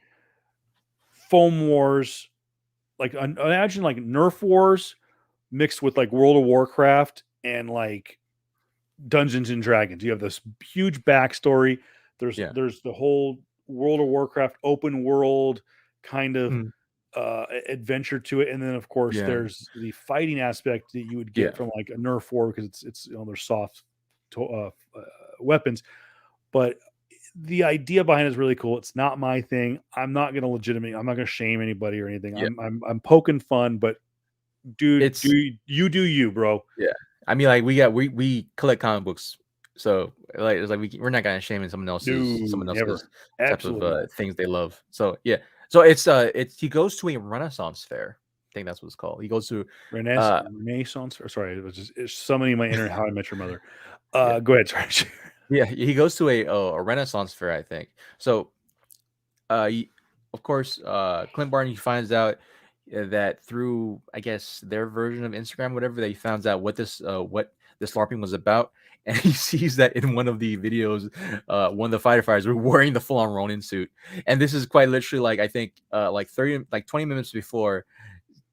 foam wars, imagine like Nerf wars mixed with like World of Warcraft and like Dungeons and Dragons. You have this huge backstory. There's the whole World of Warcraft open world kind of adventure to it, and then of course there's the fighting aspect that you would get from like a Nerf war because it's there's soft weapons, but the idea behind it is really cool. It's not my thing. I'm not going to shame anybody or anything. Yeah. I'm poking fun, but dude, It's do you, bro. yeah. I mean, like we collect comic books, so like it's like we're not gonna shame someone No, else's never. type of Absolutely not. things they love. So yeah. So it's he goes to a Renaissance fair. I think that's what it's called. He goes to Renaissance, or sorry, it's somebody in my inner How I Met Your Mother. yeah. Go ahead, sorry. Yeah, he goes to a Renaissance fair, I think. So of course, Clint Barton, he finds out that through, I guess, their version of Instagram, whatever, they found out what this LARPing was about, and he sees that in one of the videos, one of the firefighters were wearing the full-on Ronin suit, and this is quite literally like I think like 20 minutes before,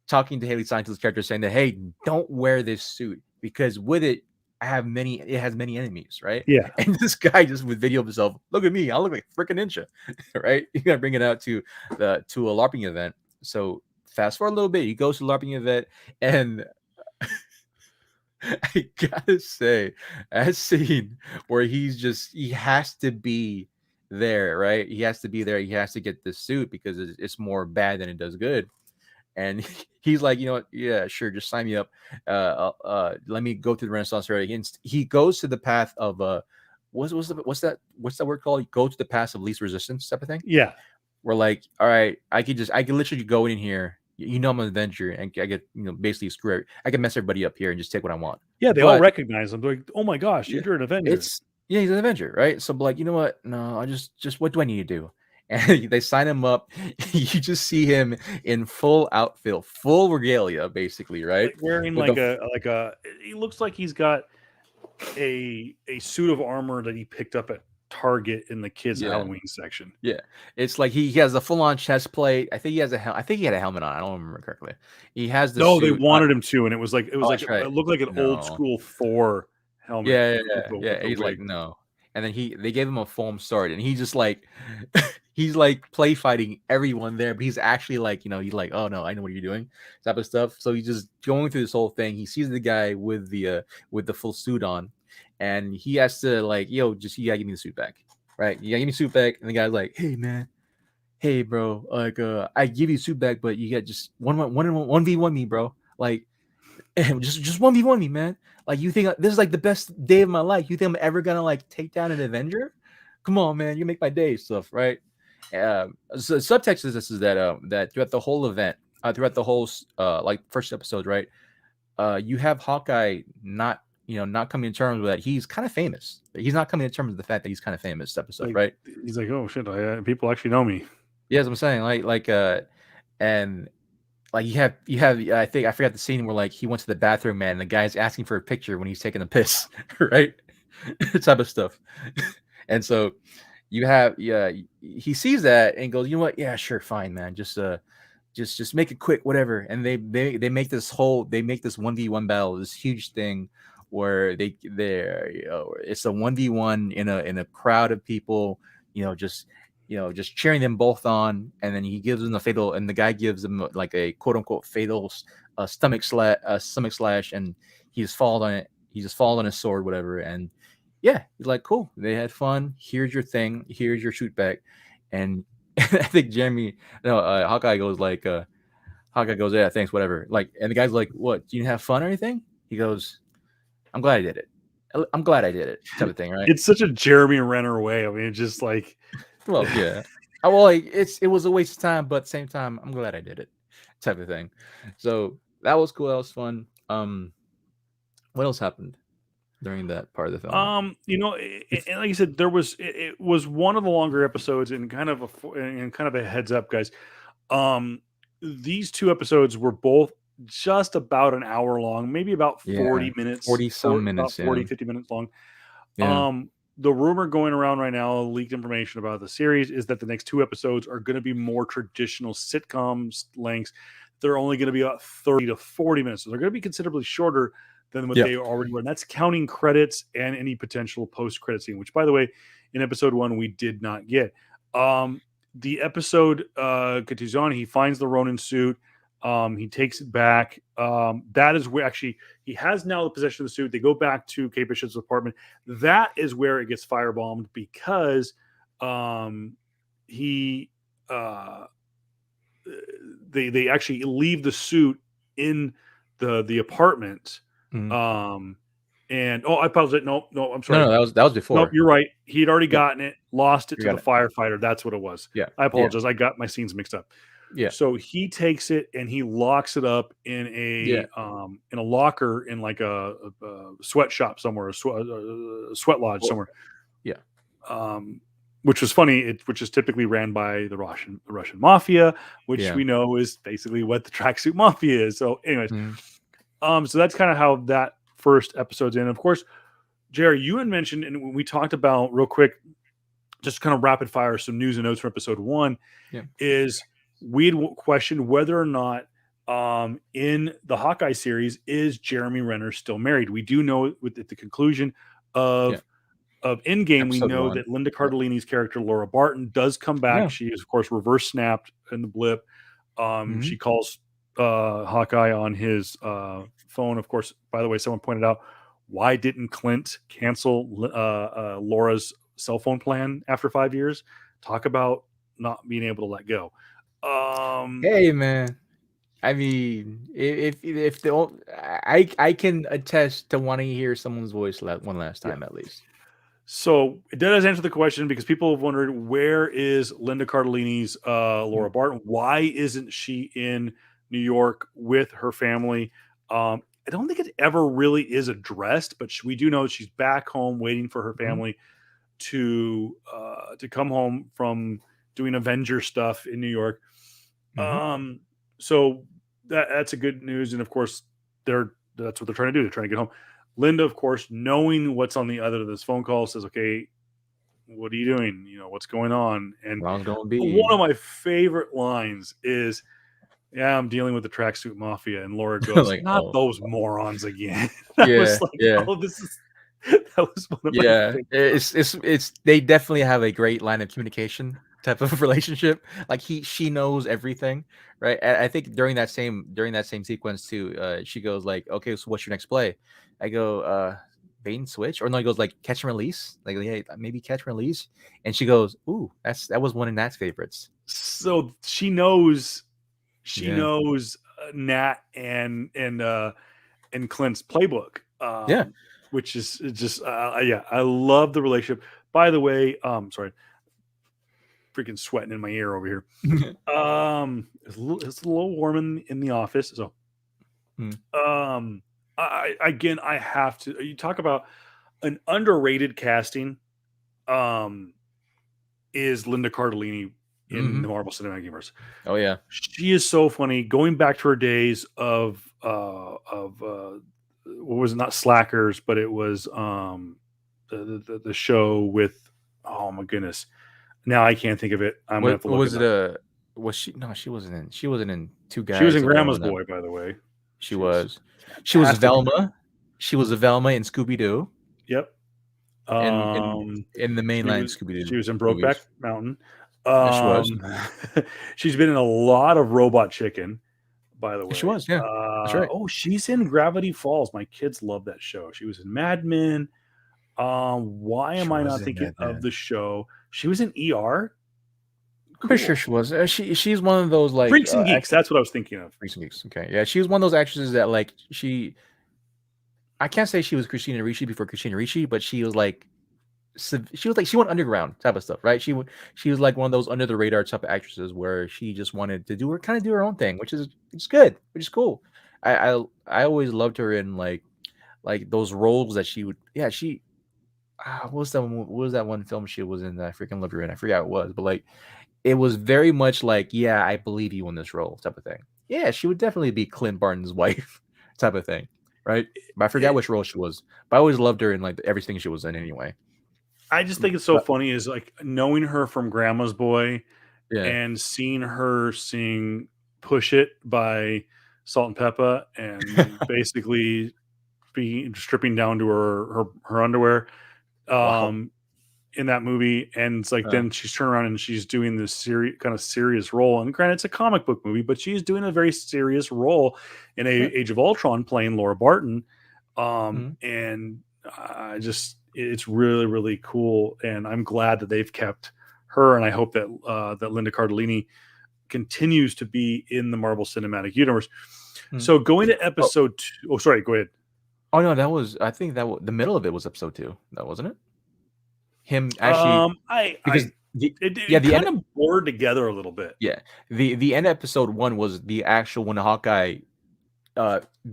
talking to Haley Steinfeld's character, saying that, hey, don't wear this suit because with it, it has many enemies, right? Yeah. And this guy just with video of himself, look at me, I look like freaking ninja, right? You gotta bring it out to a LARPing event. So fast forward a little bit, he goes to the LARPing event, and I gotta say, that scene where he has to be there, right? He has to be there. He has to get this suit because it's more bad than it does good. And he's like, you know what? Yeah, sure. Just sign me up. Let me go to the Renaissance fair. And he goes to the path of what's that word called? Go to the path of least resistance type of thing. Yeah. We're like, all right, I could literally go in here. You know, I'm an Avenger, and I get basically screw it. I can mess everybody up here and just take what I want. Yeah, they all recognize him. They're like, oh my gosh, you're an Avenger. He's an Avenger, right? So, like, you know what? No, I just what do I need to do? And they sign him up. You just see him in full outfit, full regalia, basically, right? Like wearing he looks like he's got a suit of armor that he picked up at Target in the kids' Halloween section. Yeah, it's like he has a full-on chest plate. I think he has I think he had a helmet on. I don't remember correctly. He has the suit. They wanted him to, and it was like right. It looked like an old school Thor helmet. Yeah. He's like, no, and then they gave him a foam sword, and he just like he's like play fighting everyone there, but he's actually like, he's like, oh no, I know what you're doing, type of stuff. So he's just going through this whole thing. He sees the guy with the full suit on, and he has to like, you gotta give me the suit back, right? You gotta give me the suit back, and the guy's like, hey man, hey bro, like I give you the suit back, but you got just 1v1 me, bro, like just 1v1 me, man. Like, you think this is like the best day of my life? You think I'm ever gonna like take down an Avenger? Come on, man, you make my day, stuff, right? So subtext is that throughout the whole event, throughout the whole like first episode, right? You have Hawkeye not coming to terms with that he's kind of famous. He's not coming to terms with the fact that he's kind of famous this episode, right? He's like, oh shit, people actually know me. Yeah, as I'm saying, and like you have I think I forgot the scene where like he went to the bathroom, man, and the guy's asking for a picture when he's taking a piss, right? Type of stuff. And so you have he sees that and goes, you know what? Yeah, sure, fine, man. Just make it quick, whatever. And they make this 1v1 battle, this huge thing where it's a 1v1 in a crowd of people, just cheering them both on, and then he gives them the guy gives them like a quote unquote fatal stomach slash, and he just falls on it. He just falls on his sword, whatever, and yeah, he's like, cool. They had fun. Here's your thing. Here's your shoot back, and I think Hawkeye goes yeah, thanks, whatever. Like, and the guy's like, what? Do you have fun or anything? He goes, I'm glad I did it. I'm glad I did it, type of thing, right? It's such a Jeremy Renner way. I mean, it's just like, well, yeah. Well, like, it was a waste of time, but at the same time, I'm glad I did it, type of thing. So that was cool. That was fun. What else happened during that part of the film? and like you said, it was one of the longer episodes, and kind of a heads up, guys. These two episodes were both just about an hour long, maybe about 40 minutes, 40 minutes, 50 minutes long. Yeah. The rumor going around right now, leaked information about the series, is that the next two episodes are going to be more traditional sitcoms lengths. They're only going to be about 30 to 40 minutes. So they're going to be considerably shorter than what they already were. And that's counting credits and any potential post-credit scene, which, by the way, in episode 1, we did not get. The episode continues on. He finds the Ronin suit. He takes it back. That is where actually he has now the possession of the suit. They go back to Kate Bishop's apartment. That is where it gets firebombed because he they actually leave the suit in the apartment. Mhm. And I paused it. No, I'm sorry. No, that was Nope, before. you're right. He had already Yeah, gotten it, lost it you to got the it. firefighter. That's what it was. Yeah, I yeah, apologize. I got my scenes mixed up. yeah, So he takes it and he locks it up yeah, in a locker in like a sweatshop somewhere, a sweat lodge or somewhere. yeah, Um, which was funny, which is typically ran by the Russian mafia, which yeah. we know is basically what the tracksuit mafia is. So, anyways, Mhm. so that's kind of how that first episode's in. Of course, Jerry, you had mentioned, and we talked about real quick, just kind of rapid fire some news and notes from episode 1, Yeah. is we had questioned whether or not in the Hawkeye series is Jeremy Renner still married. We do know with at the conclusion Yeah. of Endgame, we Episode know 1. that Linda Yeah. Cardellini's character Laura Barton does come back. Yeah. She is, of course, reverse snapped in the blip. Mhm. She calls Hawkeye on his phone. Of course, by the way, someone pointed out, why didn't Clint cancel Laura's cell phone plan after 5 years? Talk about not being able to let go. Hey, man. I mean, if the I can attest to wanting to hear someone's voice one last Yeah. time at least. So it does answer the question, because people have wondered, where is Linda Cardellini's Laura Barton? Why isn't she in New York with her family? I don't think it ever really is addressed, but we do know she's back home waiting for her Mhm. family to come home from doing Avenger stuff in New York. Mhm. So that's a good news, and of course that's what they're trying to do. They're trying to get home. Linda, of course, knowing what's on the other end of this phone call, says, "Okay, what are you doing? What's going on?" And Ron's gonna one be of my favorite lines is, "Yeah, I'm dealing with the tracksuit mafia," and Laura goes, like, "Not oh, those morons again." I was yeah, like, yeah. "Oh, this is." That was one of my Yeah, favorite. it's they definitely have a great line of communication type of relationship. Like she knows everything, right? And I think during that same sequence too, she goes like, "Okay, so what's your next play?" I go, bait and switch," or no, he goes like catch and release, like yeah, maybe catch and release, and she goes, "Ooh, that was one of Nat's favorites." So she knows. She Yeah, knows Nat and Clint's playbook, yeah. which is just yeah. I love the relationship. By the way, sorry, freaking sweating in my ear over here. It's a little warm in the office, so Mm, I have to. You talk about an underrated casting. Um, is Linda Cardellini in mhm. the Marvel Cinematic Universe? Oh yeah. She is so funny. Going back to her days of what was it, not Slackers, but it was the show with, oh my goodness. Now I can't think of it. I'm gonna have What to look was it it? up. Was she? No, she wasn't in Two She was Guys in Grandma's Alone. Boy, by the way. She She was was. She was fantastic in that. Velma. She was a Velma in Scooby Doo, Yep. and in the She mainline was Scooby she Doo was in Brokeback movies. Mountain. Yeah, she was. Um, she's been in a lot of Robot Chicken, by the Yeah, she way. was. Yeah, that's right. She's in Gravity Falls. My kids love that show. She was in Mad Men. Why She am I was not in thinking Mad of Men. the show? She was in ER. I'm pretty sure Cool. she was. She's one of those like Freaks and Geeks. That's what I was thinking of. recent geeks. Okay, yeah, she was one of those actresses that like she. I can't say she was Christina Ricci before Christina Ricci, but she was like she went underground type of stuff, right? She was like one of those under the radar type of actresses where she just wanted to do her own thing, which is it's good, which is cool. I always loved her in like those roles that she would she what was that one film she was in that I freaking love her in? I forgot what it was, but like it was very much like, yeah, I believe you in this role type of thing. Yeah, she would definitely be Clint Barton's wife type of thing, right? But I forgot It, which role she was. But I always loved her in like everything she was in anyway. I just think it's so But funny is like knowing her from Grandma's Boy yeah. and seeing her sing "Push It" by Salt and Peppa, and basically be stripping down to her underwear. Wow. Um, in that movie, and it's like Uh, then she's turned around and she's doing this kind of serious role. And granted, it's a comic book movie, but she's doing a very serious role in yeah. Age of Ultron, playing Laura Barton. Mhm. And I just it's really really cool, and I'm glad that they've kept her, and I hope that that Linda Cardellini continues to be in the Marvel Cinematic Universe. So going to episode 2. Oh, sorry. Go ahead. Oh no, that was, I think that the middle of it was episode 2. That wasn't it? Him actually, because it kind of blurred together a little bit. Yeah, the end of episode 1 was the actual when Hawkeye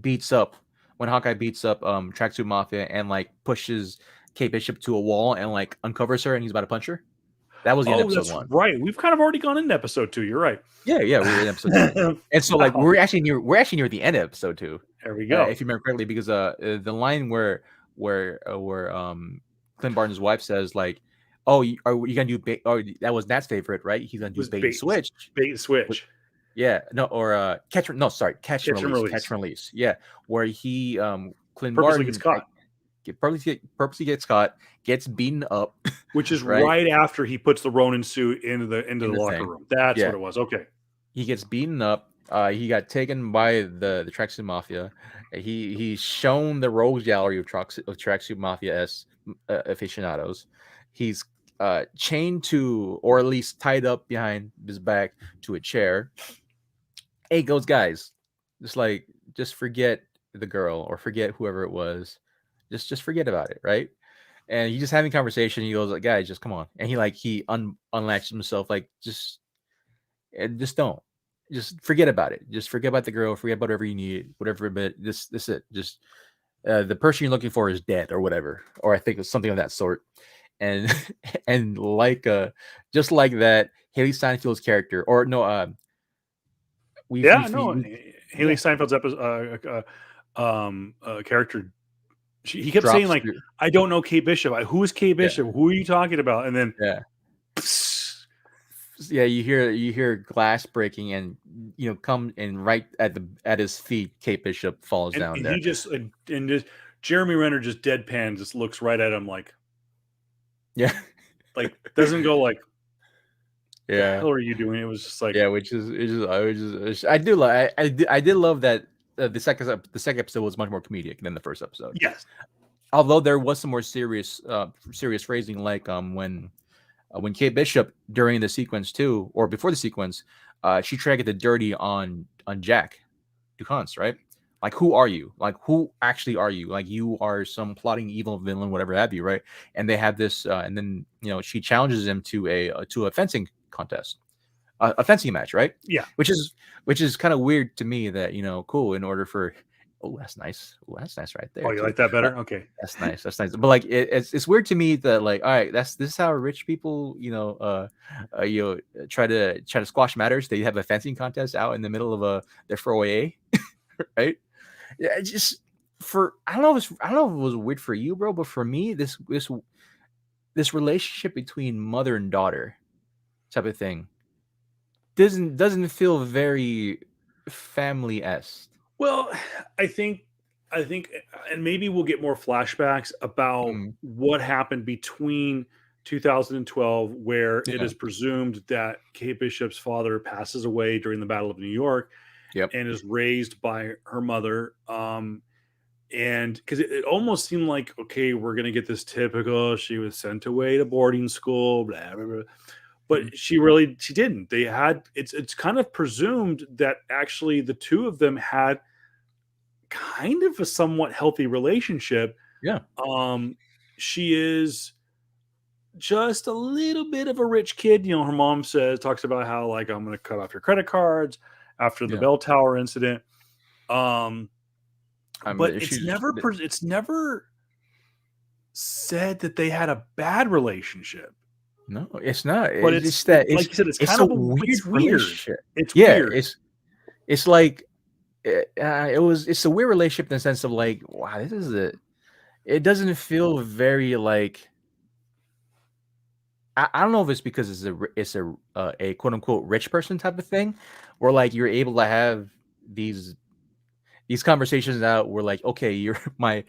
beats up Tracksuit Mafia and like pushes Kate Bishop to a wall and like uncovers her and he's about to punch her. That was the end of episode 1. Right. We've kind of already gone into episode 2. You're right. Yeah, we were in episode 2. And so like we're actually near the end of episode 2. There we go. If you remember correctly, because the line where Clint Barton's wife says like, "Oh, are you gonna do bait?" Oh, that was Nat's favorite, right? He's gonna do bait and switch. Bait and switch. Yeah, no, or catch and release. Catch and release. Yeah, where he Clint Barton gets caught. Purposely gets caught, gets beaten up, which is right after he puts the Ronin suit into the locker room. That's what it was. Okay, he gets beaten up. He got taken by the Tracksuit Mafia. He's shown the rogues gallery of Tracksuit Mafia aficionados. He's chained to, or at least tied up behind his back to a chair. Hey, goes guys, just forget the girl or forget whoever it was. Just forget about it, right? And he's just having conversation. He goes like, guys, just come on. And he unlatches himself, like just don't. Just forget about it. Just forget about the girl. Forget about whatever you need, whatever. But this it. Just the person you're looking for is dead, or whatever. Or I think it's something of that sort. And like just like that, Haley Steinfeld's character, or no, Haley Steinfeld's character. He kept saying like, "I don't know Kate Bishop. Who is Kate Bishop? Yeah. Who are you talking about?" And then you hear glass breaking, and come and right at his feet, Kate Bishop falls down. And there. He just Jeremy Renner just deadpan, just looks right at him like, like doesn't go like, "What the hell are you doing?" It was just like, I did love that the second episode was much more comedic than the first episode. Yes, although there was some more serious phrasing, like when Kate Bishop during the sequence too, or before the sequence, she tried to get the dirty on Jack Ducance, right? Like, who are you? Like, who actually are you? Like, you are some plotting evil villain, whatever have you, right? And they have this, and then she challenges him to a fencing contest, a fencing match, right? Yeah, which is kind of weird to me that cool, in order for, that's nice. Oh, that's nice right there. Oh, you like that better? Okay, that's nice. But like, it's weird to me that like, all right, this is how rich people try to squash matters. They have a fencing contest out in the middle of their 4A, right? Yeah, I don't know if it was weird for you, bro, but for me, this relationship between mother and daughter type of thing doesn't feel very family-esque. Well, I think, and maybe we'll get more flashbacks about what happened between 2012, where it is presumed that Kate Bishop's father passes away during the Battle of New York, and is raised by her mother. And because it almost seemed like, okay, we're gonna get this typical, she was sent away to boarding school, blah blah blah. But she didn't. They had, it's kind of presumed that actually the two of them had kind of a somewhat healthy relationship. Yeah. She is just a little bit of a rich kid. Her mom talks about how, like, I'm going to cut off your credit cards after the bell tower incident. But it's never said that they had a bad relationship. No, it's not. But it's that, like you said, it's kind of weird. Relationship. It's weird. It's like it's a weird relationship in the sense of like, wow, it doesn't feel very like, I don't know if it's because it's a quote unquote rich person type of thing, where like you're able to have these conversations out where like, okay, you're my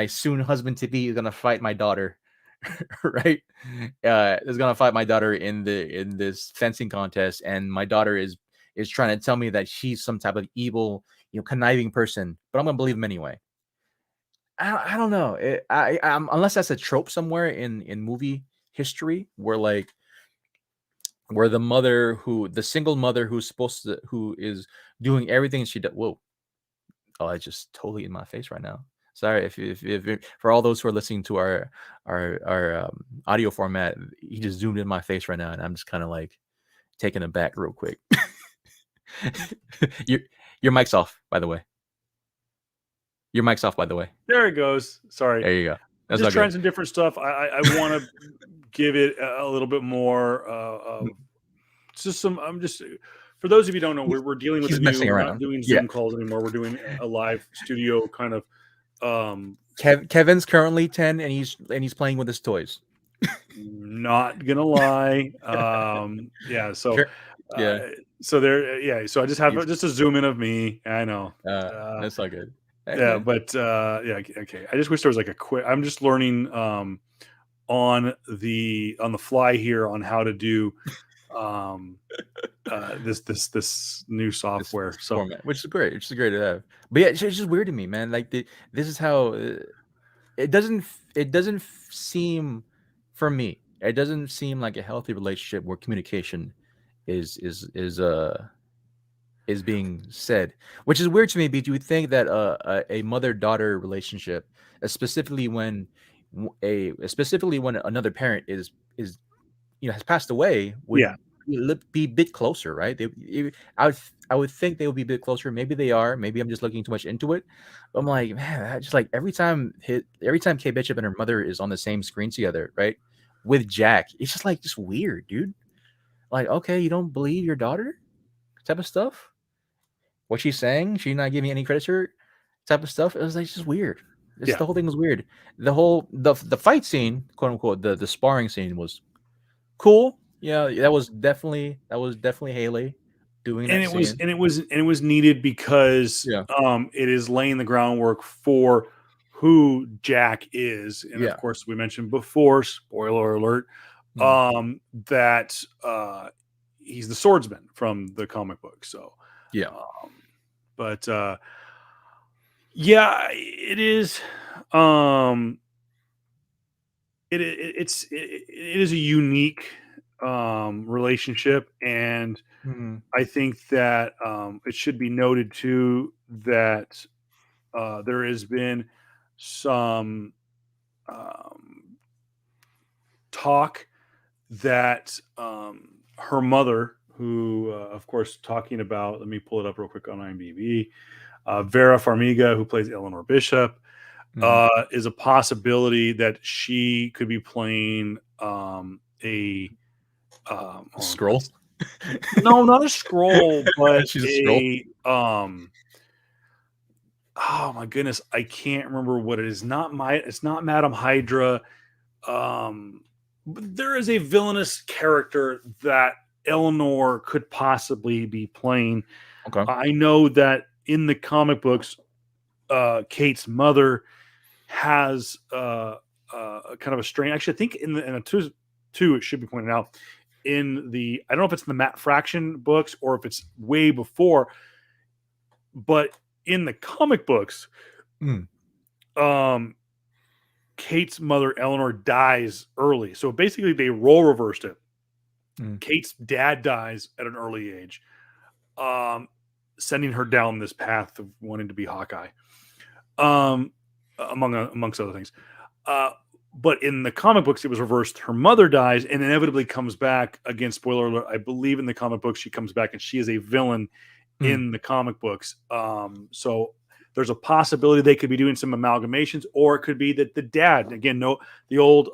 soon husband to be is gonna fight my daughter. Right, is gonna fight my daughter in this fencing contest, and my daughter is trying to tell me that she's some type of evil, conniving person, but I'm gonna believe him anyway. I don't know. I'm unless that's a trope somewhere in movie history where like where the single mother who is doing everything she does. Whoa! Oh, it's just totally in my face right now. Sorry if for all those who are listening to our audio format, he just zoomed in my face right now, and I'm just kind of like taken aback real quick. your your mic's off, by the way. Your mic's off, by the way. There it goes. Sorry. There you go. That's Just all trying good. some different stuff. I want to give it a little bit more of just some. I'm just for those of you who don't know, we're dealing with He's the new. messing We're not around. doing Yeah. Zoom calls anymore. We're doing a live studio kind of. Kevin's currently 10 and he's playing with his toys. Not gonna lie. Yeah. So. Yeah. So there. Yeah. So I just have just a zoom in of me. I know. That's all good. Hey, Yeah, man. but yeah, okay. I just wish there was like a quick. I'm just learning on the fly here on how to do this new software. This So format, which is great. Which is great to have. But yeah, it's just weird to me, man. Like this is how it doesn't seem for me. It doesn't seem like a healthy relationship where communication is being said, which is weird to me. Because you would think that a mother-daughter relationship, specifically when another parent is has passed away, would yeah, be a bit closer, right? I would think they would be a bit closer. Maybe they are. Maybe I'm just looking too much into it. But I'm like, man, I just like every time Kate Bishop and her mother is on the same screen together, right? With Jack, it's just weird, dude. Like, okay, you don't believe your daughter, type of stuff. What she's saying, she's not giving any credit to her, type of stuff. It was like just weird. yeah. The whole thing was weird. The fight scene, quote unquote, the sparring scene was cool. Yeah, that was definitely Haley doing And that scene. it was needed because Yeah. it is laying the groundwork for who Jack is, and of course we mentioned before. Spoiler alert. That he's the swordsman from the comic book. So Yeah. But yeah, it is. It is a unique relationship, and I think that it should be noted too that there has been some talk that her mother, who of course talking about, let me pull it up real quick on IMDb. Vera Farmiga, who plays Eleanor Bishop, is a possibility that she could be playing a scroll. No, not a scroll, but She's a scroll. Oh my goodness, I can't remember what it is. It's not Madam Hydra. But there is a villainous character that Eleanor could possibly be playing. Okay. I know that in the comic books, Kate's mother has kind of a strain. Actually, I think in the two, it should be pointed out in the. I don't know if it's in the Matt Fraction books or if it's way before, but in the comic books, Kate's mother Eleanor dies early, so basically they role reversed it. Kate's dad dies at an early age, sending her down this path of wanting to be Hawkeye. Amongst other things. But in the comic books, it was reversed. Her mother dies and inevitably comes back. Again, spoiler alert, I believe in the comic books, she comes back and she is a villain in the comic books. So there's a possibility they could be doing some amalgamations, or it could be that the dad, again, the old,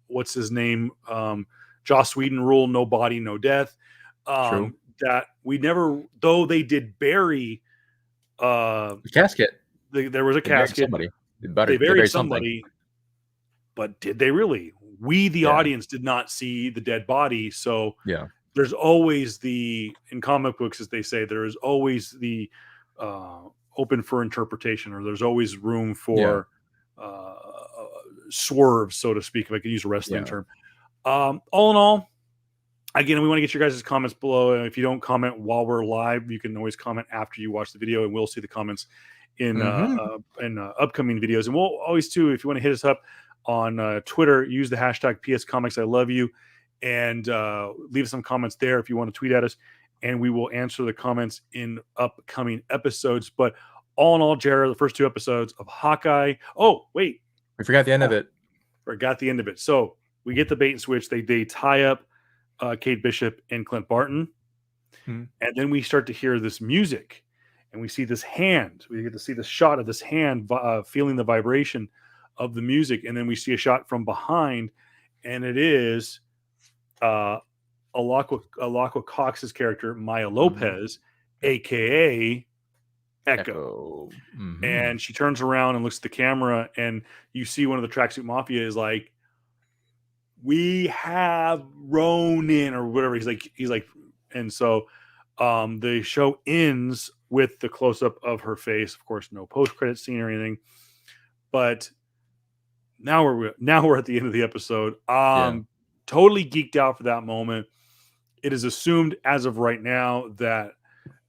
what's his name? Joss Whedon rule, no body, no death. True. That we never, though they did bury the casket. There was a casket. They buried somebody. But did they really? We, the audience, did not see the dead body. So there's always in comic books, as they say, there is always the open for interpretation, or there's always room for swerves, so to speak, if I could use a wrestling term. All in all, again, we want to get your guys' comments below. And if you don't comment while we're live, you can always comment after you watch the video, and we'll see the comments in upcoming videos. And we'll always too, if you want to hit us up on Twitter, use the hashtag PS Comics I love you. and leave some comments there if you want to tweet at us, and we will answer the comments in upcoming episodes. But all in all, Jared, the first 2 episodes of Hawkeye. Oh, wait. We forgot the end of it. Forgot the end of it. So we get the bait and switch. They tie up Kate Bishop and Clint Barton. And then we start to hear this music, and we see this hand. We get to see the shot of this hand feeling the vibration of the music. And then we see a shot from behind, and it is Alaqua Cox's character, Maya Lopez, aka Echo. And she turns around and looks at the camera, and you see one of the Tracksuit Mafia is like, "We have Ronin," or whatever. He's like, and so the show ends with the close up of her face. Of course, no post credit scene or anything. But now we're at the end of the episode. Totally geeked out for that moment. It is assumed as of right now that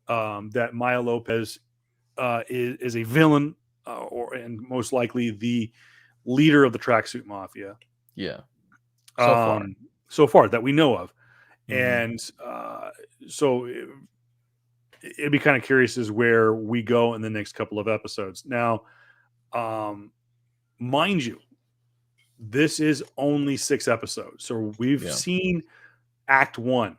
that Maya Lopez is a villain, and most likely the leader of the Tracksuit Mafia. Yeah. So far that we know of. And so it'd be kind of curious as where we go in the next couple of episodes. Now, mind you, this is only 6 episodes. So we've seen Act 1,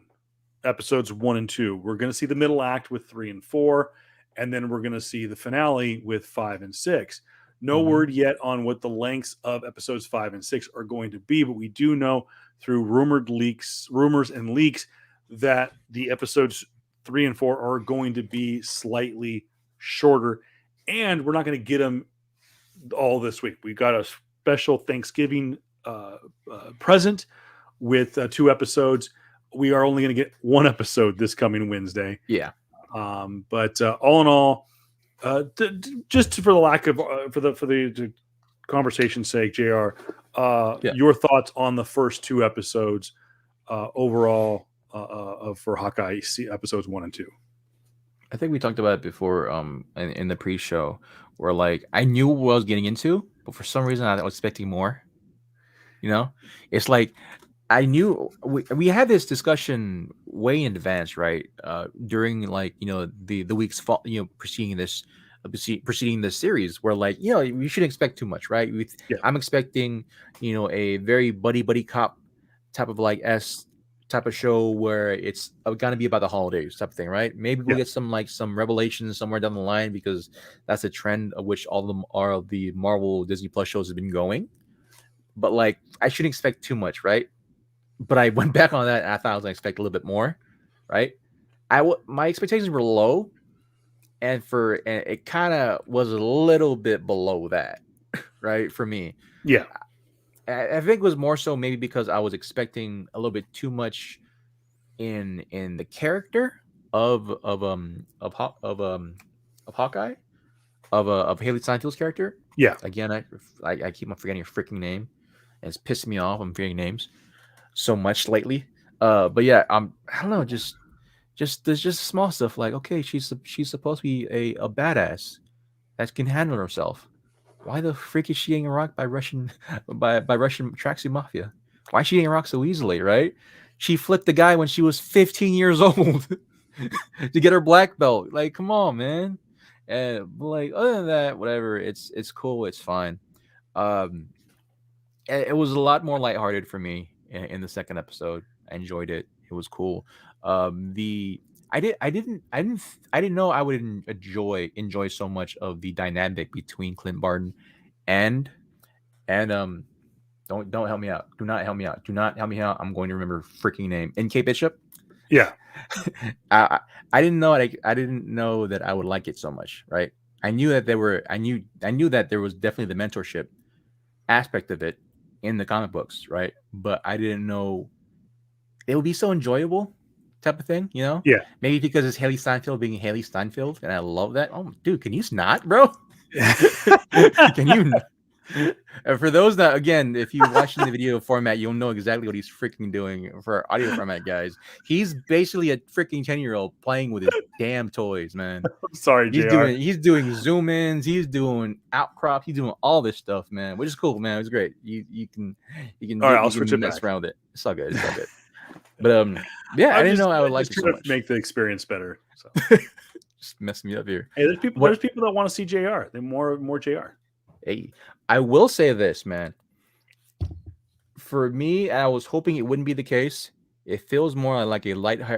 episodes 1 and 2. We're going to see the middle act with 3 and 4. And then we're going to see the finale with 5 and 6. No word yet on what the lengths of episodes 5 and 6 are going to be, but we do know through rumors and leaks that the episodes 3 and 4 are going to be slightly shorter, and we're not going to get them all this week. We got a special Thanksgiving present with 2 episodes. We are only going to get 1 episode this coming Wednesday. Yeah. But all in all, just for the lack of for the conversation's sake, JR, your thoughts on the first 2 episodes overall for Hawkeye episodes 1 and 2? I think we talked about it before in the pre-show, where like I knew what I was getting into, but for some reason I was expecting more. It's like I knew we had this discussion way in advance, right? During like the weeks preceding this series, where like we shouldn't expect too much, right? I'm expecting a very buddy cop type of like type of show where it's gonna be about the holidays type of thing, right? Maybe we'll get some revelations somewhere down the line, because that's a trend of which all of them are the Marvel Disney Plus shows have been going. But like I shouldn't expect too much, right? But I went back on that and I thought I was gonna expect a little bit more, right? My expectations were low, and it kind of was a little bit below that, right? For me, yeah. I think it was more so maybe because I was expecting a little bit too much in the character of Hawkeye, of Haley Steinfeld's character. Yeah. Again, I keep on forgetting her freaking name, and it's pissing me off. I'm forgetting names so much lately. But yeah, I don't know, just there's just small stuff like, okay, she's supposed to be a badass that can handle herself. Why the freak is she getting rocked by Russian Tracksuit Mafia? Why is she getting rocked so easily, right? She flicked the guy when she was 15 years old to get her black belt. Like, come on, man. And like, other than that, whatever, it's cool, it's fine. It was a lot more lighthearted for me in the second episode. I enjoyed it. It was cool. I didn't know I would enjoy so much of the dynamic between Clint Barton and don't help me out. Do not help me out. Do not help me out. I'm going to remember freaking name. And Kate Bishop. Yeah. I didn't know I didn't know that I would like it so much, right? I knew that I knew that there was definitely the mentorship aspect of it in the comic books, right? But I didn't know it would be so enjoyable type of thing, Yeah. Maybe because it's Haley Steinfeld being Haley Steinfeld, and I love that. Oh, dude, can you not, bro? Can you? For those that, again, if you're watching the video format, you'll know exactly what he's freaking doing. For our audio format guys, he's basically a freaking 10-year-old playing with his damn toys, man. Sorry, JR. He's doing zoom ins, he's doing outcrop, he's doing all this stuff, man, which is cool, man. It's great. You can all right, I'll switch it mess back around with it. It's all good. It's all good. But yeah, I didn't know I would I'm like just it so trying to much. make the experience better. So Just messing me up here. hey, there's people. What? There's people that want to see Jr. They more Jr. Hey, I will say this, man. For me, I was hoping it wouldn't be the case. It feels more like a lighthearted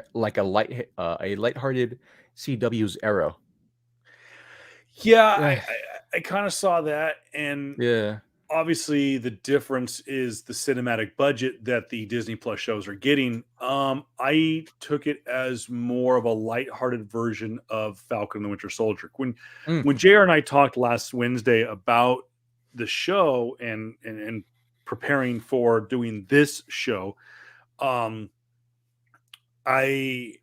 CW's Arrow. Yeah, Yeah, I kind of saw that, and yeah, obviously the difference is the cinematic budget that the Disney Plus shows are getting. I took it as more of a lighthearted version of Falcon and the Winter Soldier. mm, When JR and I talked last Wednesday about the show and preparing for doing this show, um, I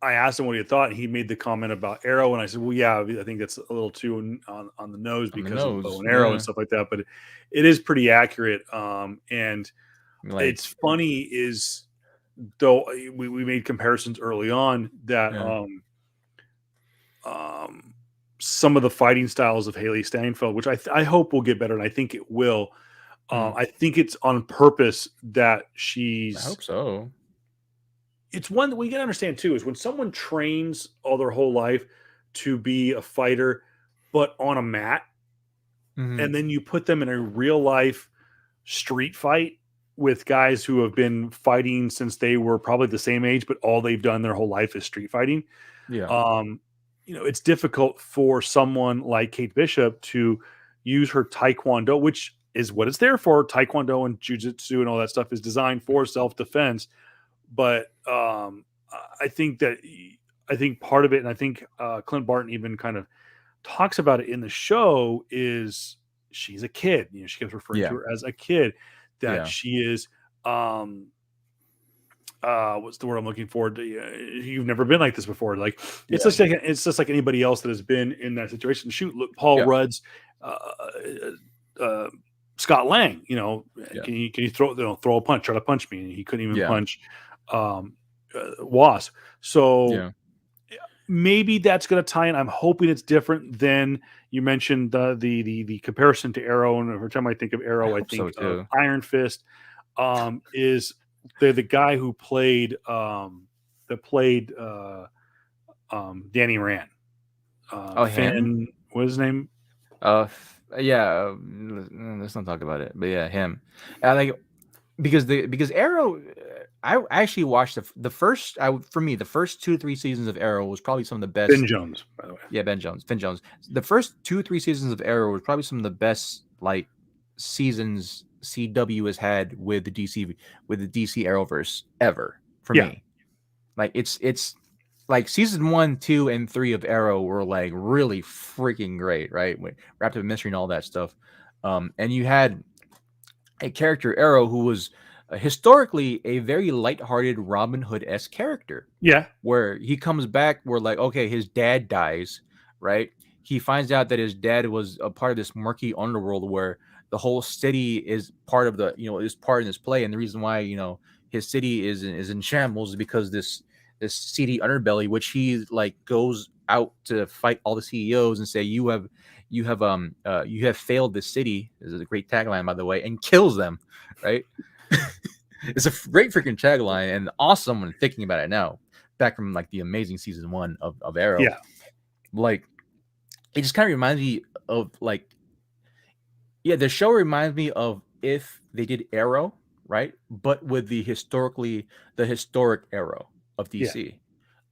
I asked him what he had thought, and he made the comment about Arrow, and I said, "Well, yeah, I think that's a little too on the nose on the because of the bow nose. and arrow and Yeah, stuff like that." But it is pretty accurate. And like it's funny is though we made comparisons early on that yeah, um, some of the fighting styles of Haley Steinfeld, which I hope will get better, and I think it will. mm, I think it's on purpose that I she's hope so. it's one that we can understand too is when someone trains all their whole life to be a fighter, but on a mat, Hmm. and then you put them in a real life street fight with guys who have been fighting since they were probably the same age, but all they've done their whole life is street fighting. Yeah, Um, it's difficult for someone like Kate Bishop to use her taekwondo, which is what it's there for. Taekwondo and jujitsu and all that stuff is designed for self defense, but I think part of it, and I think Clint Barton even kind of talks about it in the show, is she's a kid. She keeps referring to yeah, her as a kid. That yeah, she is, what's the word I'm looking for? You've never been like this before. Like yeah, it's just like anybody else that has been in that situation. Shoot, look, Paul yeah, Rudd's. Uh, Scott Lang, yeah, can you throw a punch, try to punch me, and he couldn't even yeah, punch Wasp. So yeah. maybe that's going to tie in. I'm hoping it's different than you mentioned the comparison to Arrow, and every time I think of I Arrow, I hope so think of too. Iron Fist. Is the guy who played that played Danny Rand, Oh, him? Finn. What is his name? Yeah. Let's not talk about it. But yeah, him. I like because Arrow. I actually watched the first. For me, the first 2 3 seasons of Arrow was probably some of the Ben best. Jones, by the way. Yeah, Finn Jones. The first 2 3 seasons of Arrow was probably some of the best like seasons CW has had with the DC Arrowverse ever for Yeah, me. Like it's like season 1 2 and 3 of Arrow were like really freaking great, right? Wrapped up in mystery and all that stuff. And you had a character Arrow who was historically a very lighthearted Robin Hood-esque character, yeah, where he comes back, where like okay, his dad dies, right? He finds out that his dad was a part of this murky underworld where the whole city is part of is part in this play, and the reason why his city is in shambles is because this seedy underbelly, which he like goes out to fight all the CEOs and say you have failed this city. This is a great tagline, by the way, and kills them, right? It's a great freaking tagline and awesome when thinking about it now. Back from like the amazing season 1 of Arrow, yeah, like it just kind of reminds me of like yeah, the show reminds me of if they did Arrow, right? But with the historic Arrow of yeah, DC.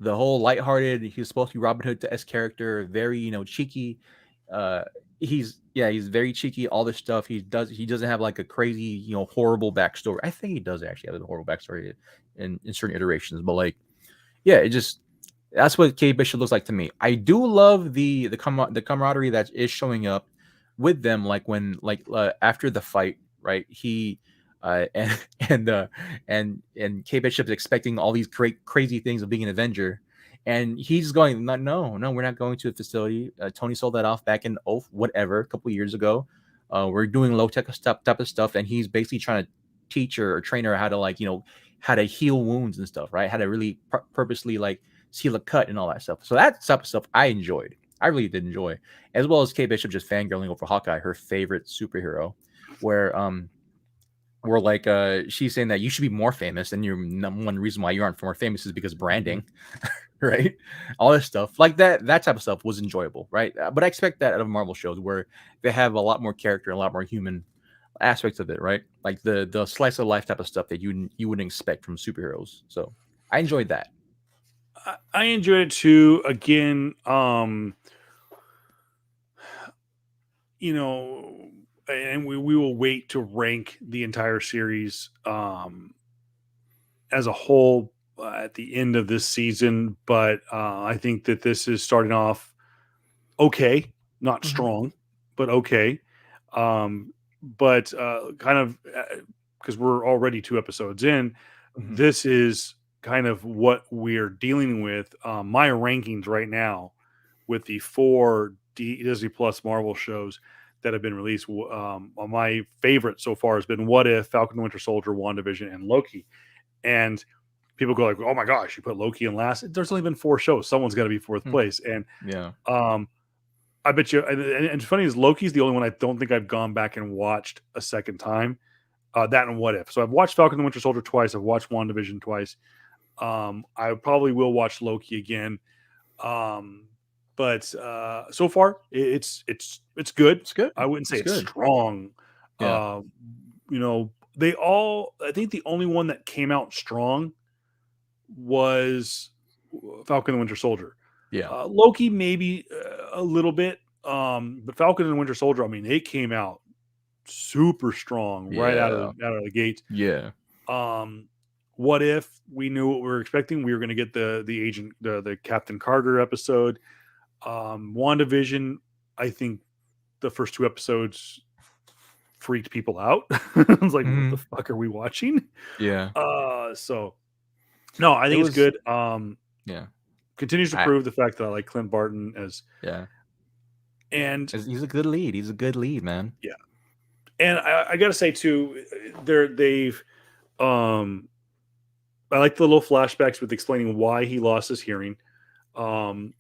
The whole lighthearted, he's supposed to be Robin Hood-esque character, very, cheeky. Uh he's very cheeky, all this stuff. He doesn't have like a crazy, horrible backstory. I think he does actually have a horrible backstory in certain iterations, but like, yeah, it just that's what Kate Bishop looks like to me. I do love the camaraderie that is showing up with them, like when after the fight, right? He and and Kate Bishop's expecting all these great crazy things of being an Avenger, and he's going, no, we're not going to the facility. Tony sold that off back in whatever a couple years ago. We're doing low tech type of stuff, and he's basically trying to teach her or train her how to how to heal wounds and stuff, right? How to really purposely like seal a cut and all that stuff. So that type of stuff I enjoyed. I really did enjoy, as well as Kate Bishop just fangirling over Hawkeye, her favorite superhero, where Where like she's saying that you should be more famous, and one reason why you aren't more famous is because branding, right? All this stuff like that type of stuff was enjoyable, right? But I expect that out of Marvel shows where they have a lot more character, a lot more human aspects of it, right? Like the slice of life type of stuff that you wouldn't expect from superheroes. So I enjoyed that. I enjoyed it too. Again, you know, and we will wait to rank the entire series as a whole at the end of this season. But I think that this is starting off okay, not strong, but okay. But kind of because we're already 2 episodes in, this is kind of what we're dealing with. My rankings right now with the 4 Disney Plus Marvel shows that have been released. My favorite so far has been What If, Falcon and Winter Soldier, WandaVision, and Loki. And people go like, "Oh my gosh, you put Loki in last." There's only been 4 shows. Someone's got to be fourth place. And Yeah. I bet you. And it's funny is Loki's the only one I don't think I've gone back and watched a second time. That and What If. So I've watched Falcon and Winter Soldier twice. I've watched WandaVision twice. I probably will watch Loki again. But so far it's good. It's good. I wouldn't say It's it's good. strong. Yeah. They all. I think the only one that came out strong was Falcon and Winter Soldier. Yeah. Loki maybe a little bit, but Falcon and Winter Soldier. I mean, they came out super strong right Yeah. out of the gate. Yeah. What If we knew what we were expecting? We were going to get the agent, the Captain Carter episode. WandaVision, I think the first 2 episodes freaked people out. I was like, what the fuck are we watching? Yeah. So no, I think it's good. Yeah. Continues to prove the fact that I like Clint Barton as and he's a good lead. He's a good lead, man. Yeah. And I gotta say too, they've I like the little flashbacks with explaining why he lost his hearing. And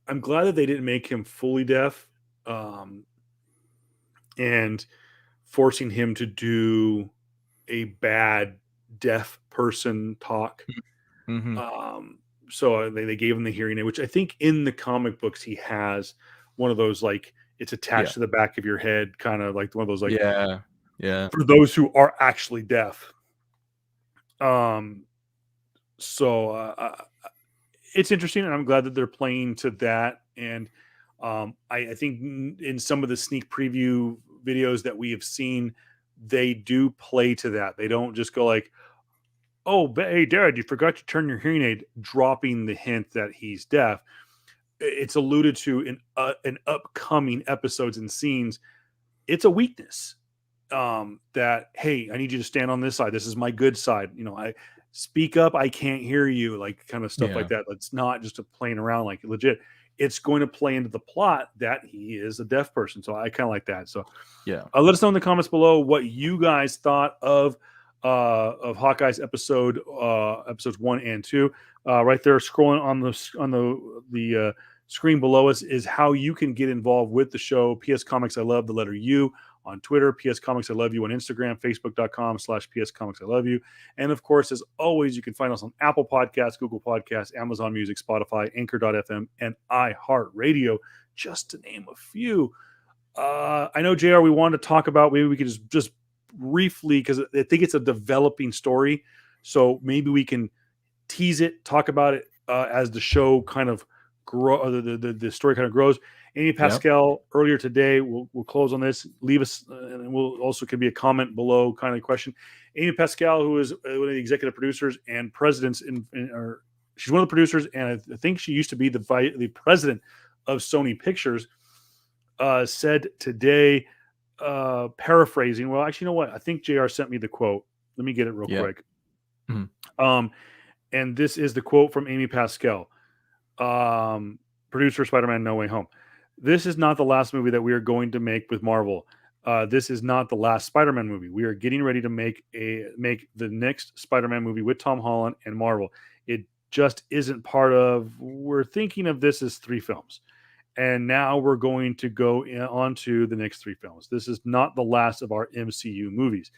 I'm glad that they didn't make him fully deaf, and forcing him to do a bad deaf person talk. So they gave him the hearing aid, which I think in the comic books he has one of those, like it's attached to the back of your head, kind of like one of those, like for those who are actually deaf. So it's interesting, and I'm glad that they're playing to that. And I think in some of the sneak preview videos that we have seen, they do play to that. They don't just go like, "Oh, hey, Dad, you forgot to turn your hearing aid," dropping the hint that he's deaf. It's alluded to in upcoming episodes and scenes. It's a weakness. That, hey, I need you to stand on this side. This is my good side. I speak up. I can't hear you. Like kind of stuff like that. It's not just playing around, like legit. It's going to play into the plot that he is a deaf person. So I kind of like that. So let us know in the comments below what you guys thought of Hawkeye's episodes 1 and 2. Right there, scrolling on the screen below us is how you can get involved with the show. PS Comics I Love, the letter U, on Twitter, PS Comics I Love You on Instagram, Facebook.com/PS Comics I Love You. And of course, as always, you can find us on Apple Podcasts, Google Podcasts, Amazon Music, Spotify, Anchor.fm, and iHeartRadio, just to name a few. I know, JR, we wanted to talk about, maybe we could just briefly, because I think it's a developing story. So maybe we can tease it, talk about it as the show kind of the story kind of grows. Amy Pascal earlier today, we'll close on this. Leave us, and we'll also could be a comment below kind of question. Amy Pascal, who is one of the executive producers and presidents she's one of the producers, and I think she used to be the president of Sony Pictures, said today, paraphrasing. Well, actually, you know what? I think JR sent me the quote. Let me get it real quick. And this is the quote from Amy Pascal, producer of Spider-Man No Way Home. "This is not the last movie that we are going to make with Marvel. This is not the last Spider-Man movie. We are getting ready to make the next Spider-Man movie with Tom Holland and Marvel. It just isn't part of. We're thinking of this as 3 films." and now we're going to go on to the next 3 films. This is not the last of our MCU movies.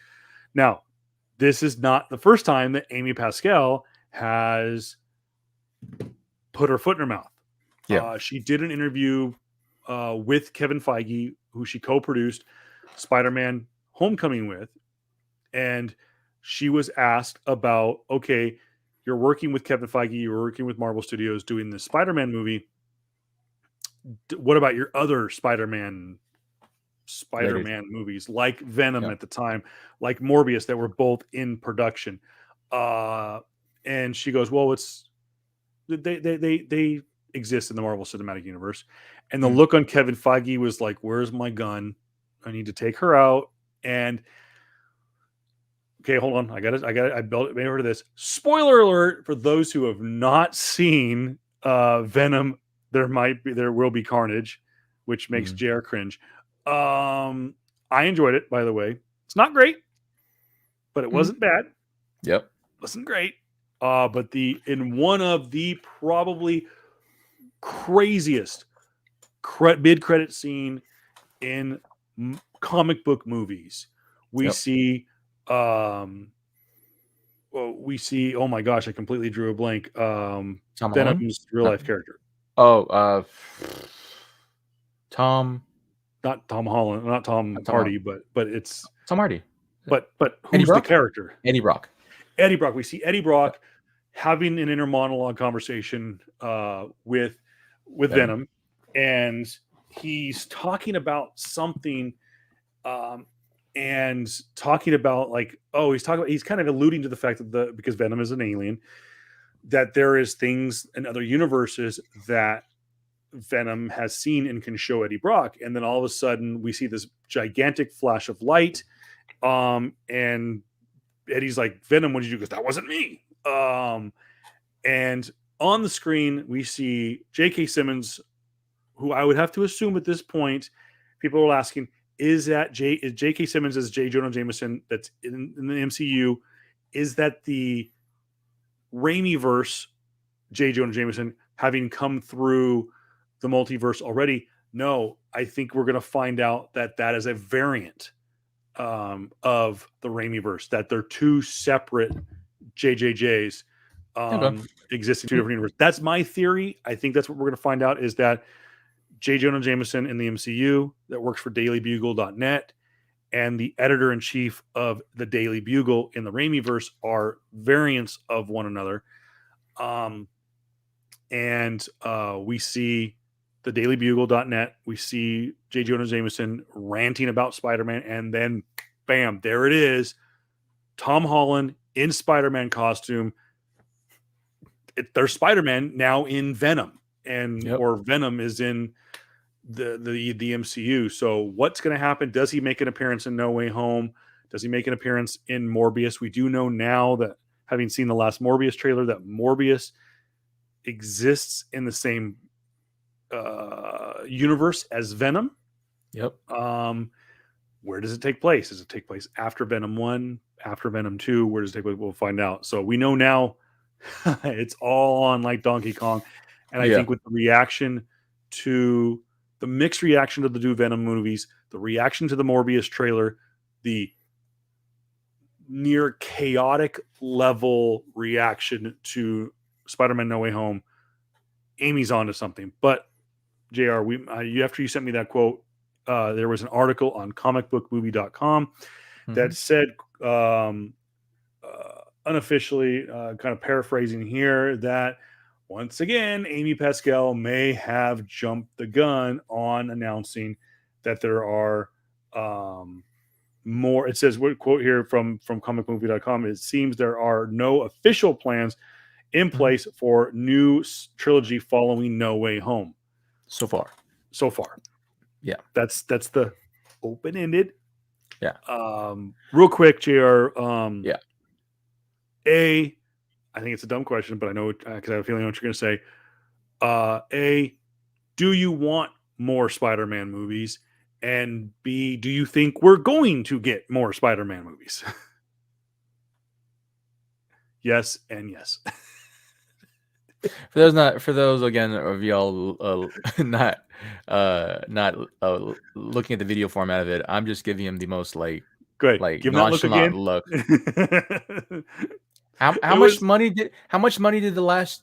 Now, this is not the first time that Amy Pascal has put her foot in her mouth. Yeah. She did an interview with Kevin Feige, who she co-produced Spider-Man Homecoming with, and she was asked about, okay, you're working with Kevin Feige, you're working with Marvel Studios doing this Spider-Man movie. What about your other Spider-Man movies, like Venom at the time, like Morbius, that were both in production? And she goes, well, it's they exist in the Marvel Cinematic Universe. And the look on Kevin Feige was like, where's my gun? I need to take her out. And okay, hold on. I built it. Made her to this. Spoiler alert for those who have not seen Venom. There will be carnage, which makes JR cringe. I enjoyed it, by the way. It's not great, but it wasn't bad. Yep. Wasn't great. But in one of the probably craziest mid-credit scene in comic book movies, we see oh my gosh, I completely drew a blank. Venom's real life character. Tom. Not Tom Holland, not Tom Hardy, but it's Tom Hardy. But who's the character? Eddie Brock. Eddie Brock. We see Eddie Brock having an inner monologue conversation with Venom, and he's talking about something, and talking about he's kind of alluding to the fact that because Venom is an alien, that there is things in other universes that Venom has seen and can show Eddie Brock. And then all of a sudden we see this gigantic flash of light. And Eddie's like, Venom, what did you do? Because that wasn't me. And on the screen, we see J.K. Simmons, who I would have to assume at this point, people are asking, is J.K. Simmons as J. Jonah Jameson that's in the MCU? Is that the Raimi-verse J. Jonah Jameson having come through the multiverse already? No, I think we're going to find out that is a variant of the Raimi-verse, that they're two separate JJJs existing in two different universes. That's my theory. I think that's what we're going to find out, is that J. Jonah Jameson in the MCU that works for dailybugle.net and the editor-in-chief of the Daily Bugle in the Raimi-verse are variants of one another. And we see the dailybugle.net, we see J. Jonah Jameson ranting about Spider-Man, and then bam, there it is. Tom Holland in Spider-Man costume. There's Spider-Man now in Venom, or Venom is in the MCU. So what's going to happen? Does he make an appearance in No Way Home? Does he make an appearance in Morbius? We do know now, that having seen the last Morbius trailer, that Morbius exists in the same universe as Venom. Yep. Where does it take place? Does it take place after Venom 1, after Venom 2? Where does it take place? We'll find out. So we know now it's all on like Donkey Kong. And I think with the reaction to the mixed reaction to the two Venom movies, the reaction to the Morbius trailer, the near chaotic level reaction to Spider-Man No Way Home, Amy's onto something. But JR, after you sent me that quote, there was an article on comicbookmovie.com that said, unofficially, kind of paraphrasing here, that once again, Amy Pascal may have jumped the gun on announcing that there are more. It says, what quote here from comicbookmovie.com, it seems there are no official plans in place for new trilogy following No Way Home. So far. Yeah. That's the open-ended. Yeah. Real quick, JR. I think it's a dumb question, but I know because I have a feeling I know what you're going to say. Do you want more Spider-Man movies? And B, do you think we're going to get more Spider-Man movies? Yes and yes. For those again of y'all not looking at the video format of it, I'm just giving him the most like Good. Give him that look nonchalant again. look. It was How much money did the last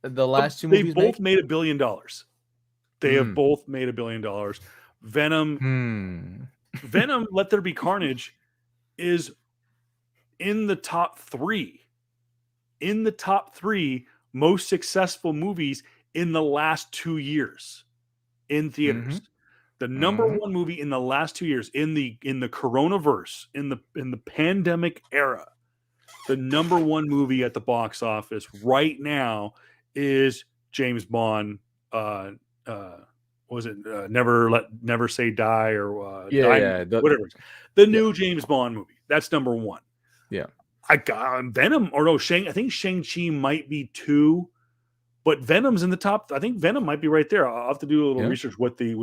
two they movies both make? made $1 billion. They have both made $1 billion. Venom, Let There Be Carnage is in the top 3. In the top 3 most successful movies in the last 2 years in theaters. The number one movie in the last 2 years in the coronavirus, in the pandemic era, the number one movie at the box office right now is James Bond. Was it Never Say Die or Die? Whatever. The new James Bond movie. That's number one. Yeah. I got Venom or no I think Shang-Chi might be 2, but Venom's in the top. I think Venom might be right there. I'll have to do a little research what the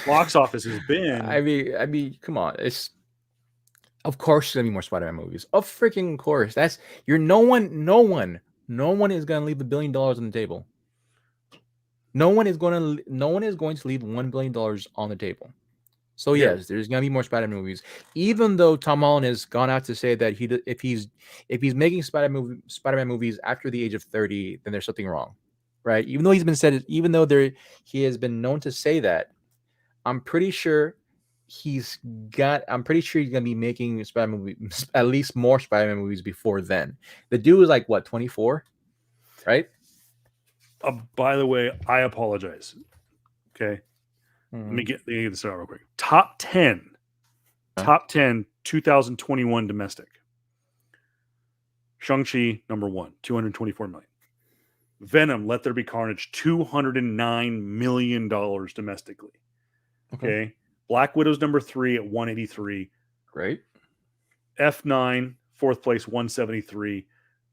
box office has been. I mean, come on. Of course there's gonna be more Spider-Man movies. Of freaking course. No one is gonna leave $1 billion on the table. No one is going to leave $1 billion on the table. So yes, there's gonna be more Spider-Man movies. Even though Tom Holland has gone out to say that if he's making Spider-Man movies after the age of 30, then there's something wrong, right? Even though he has been known to say that, I'm pretty sure he's gonna be making Spider-Man movies, at least more Spider-Man movies before then. The dude is like what, 24, right? By the way, I apologize. Okay. Let me get this out real quick. Top 10 2021 domestic. Shang-Chi, number 1, $224 million. Venom, Let There Be Carnage, $209 million domestically. Okay. Black Widow's number 3 at 183. Great. F9, 4th place, 173.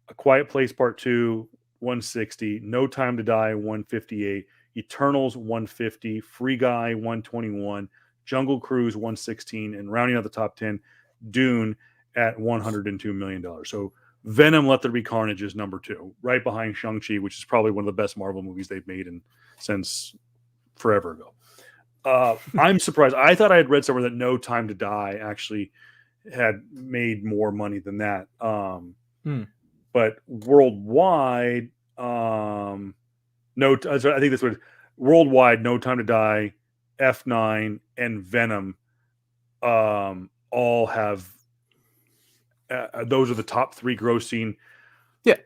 A Quiet Place Part 2, 160. No Time to Die, 158. Eternals, 150. Free Guy, 121. Jungle Cruise, 116. And rounding out the top 10, Dune at $102 million. So Venom, Let There Be Carnage is number 2, right behind Shang-Chi, which is probably one of the best Marvel movies they've made since forever ago. I'm surprised. I thought I had read somewhere that No Time to Die actually had made more money than that. But worldwide, I think this was worldwide. No Time to Die, F9, and Venom, all have. Those are the top 3 grossing. Yeah,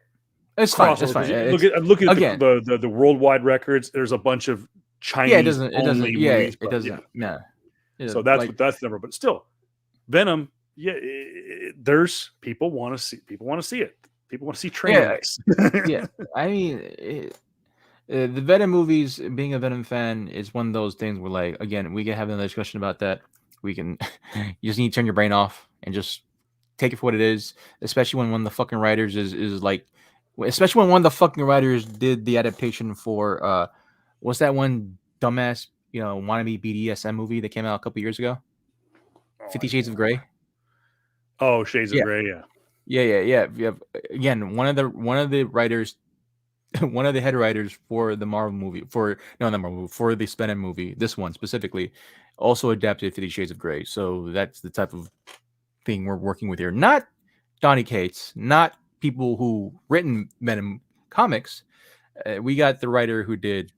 it's fine. It's fine. Look at the worldwide records. There's a bunch of Chinese only movies. It doesn't. Yeah. So that's the number. But still, Venom. Yeah, there's people want to see. People want to see it. People want to see train wrecks. Yeah, I mean, the Venom movies. Being a Venom fan is one of those things where, like, again, we can have another discussion about that. We can. You just need to turn your brain off and just take it for what it is. Especially when one of the fucking writers is like, especially when one of the fucking writers did the adaptation for what's that one dumbass wannabe BDSM movie that came out a couple years ago? 50 Shades of Grey. Oh, Shades of Grey, yeah. Yeah. Again, one of the writers, one of the head writers for the Marvel movie, for the Spider-Man movie, this one specifically, also adapted 50 Shades of Grey. So that's the type of thing we're working with here. Not Donny Cates, not people who written Venom comics. We got the writer who did,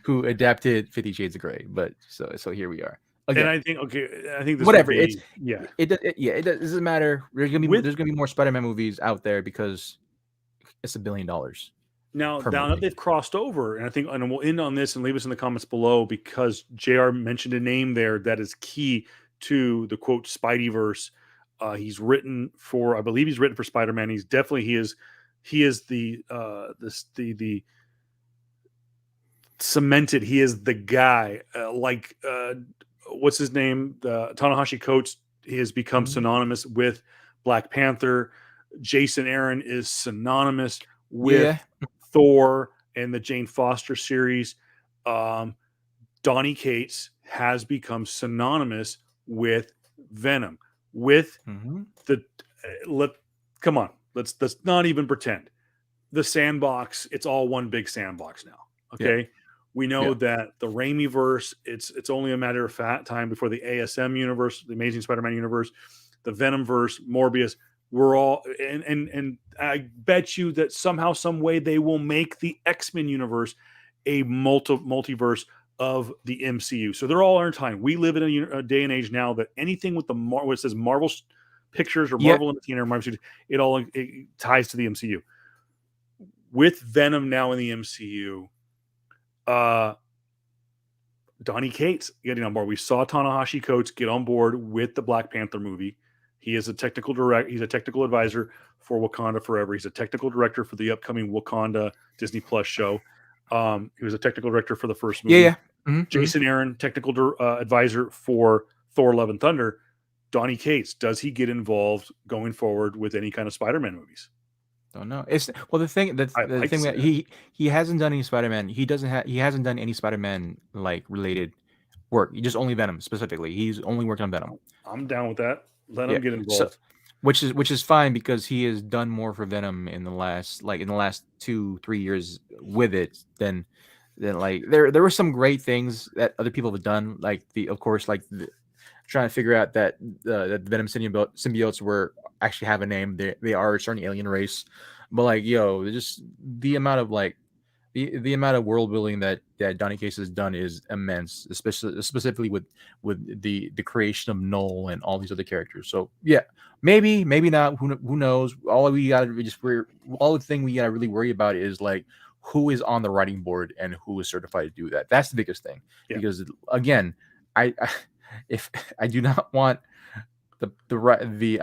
who adapted 50 Shades of Grey. But so here we are. Again, and I think this whatever. It doesn't matter. There's gonna be more Spider-Man movies out there because it's $1 billion. Now that they've crossed over, and I think, and we'll end on this and leave us in the comments below, because JR mentioned a name there that is key to the quote Spideyverse. He's written for, I believe he's written for Spider-Man. He is the cemented. He is the guy. What's his name? Tanahashi Coates. He has become synonymous with Black Panther. Jason Aaron is synonymous with Thor and the Jane Foster series. Donny Cates has become synonymous with Venom. With come on, let's not even pretend. the sandbox, it's all one big sandbox now. Okay. We know that the Raimi verse, it's only a matter of time before the ASM universe, the Amazing Spider-Man universe, the Venom verse, Morbius, we're all and I bet you that somehow, some way they will make the X-Men universe a multiverse of the MCU. So they're all intertwined. We live in a day and age now that anything with what says Marvel Pictures or Marvel Entertainment or Marvel, it ties to the MCU. With Venom now in the MCU, Donny Cates getting on board. We saw Ta-Nehisi Coates get on board with the Black Panther movie. He is a technical He's a technical advisor for Wakanda Forever. He's a technical director for the upcoming Wakanda Disney Plus show. He was a technical director for the first movie. Jason Aaron, technical advisor for Thor: Love and Thunder. Donny Cates, does he get involved going forward with any kind of Spider-Man movies? Don't know. The thing that he hasn't done any Spider-Man. He hasn't done any Spider-Man like related work. He just only Venom specifically. He's only worked on Venom. I'm down with that. Let him get involved. Which is fine because he has done more for Venom in the last 2-3 years with it than like there were some great things that other people have done, like trying to figure out that the Venom symbiotes were actually have a name. They are a certain alien race, but like just the amount of the amount of world building that Donny Cates has done is immense, especially specifically with the creation of Null and all these other characters. So yeah, maybe not. Who knows? All the thing we gotta really worry about is like who is on the writing board and who is certified to do that. That's the biggest thing. Because again, if I do not want I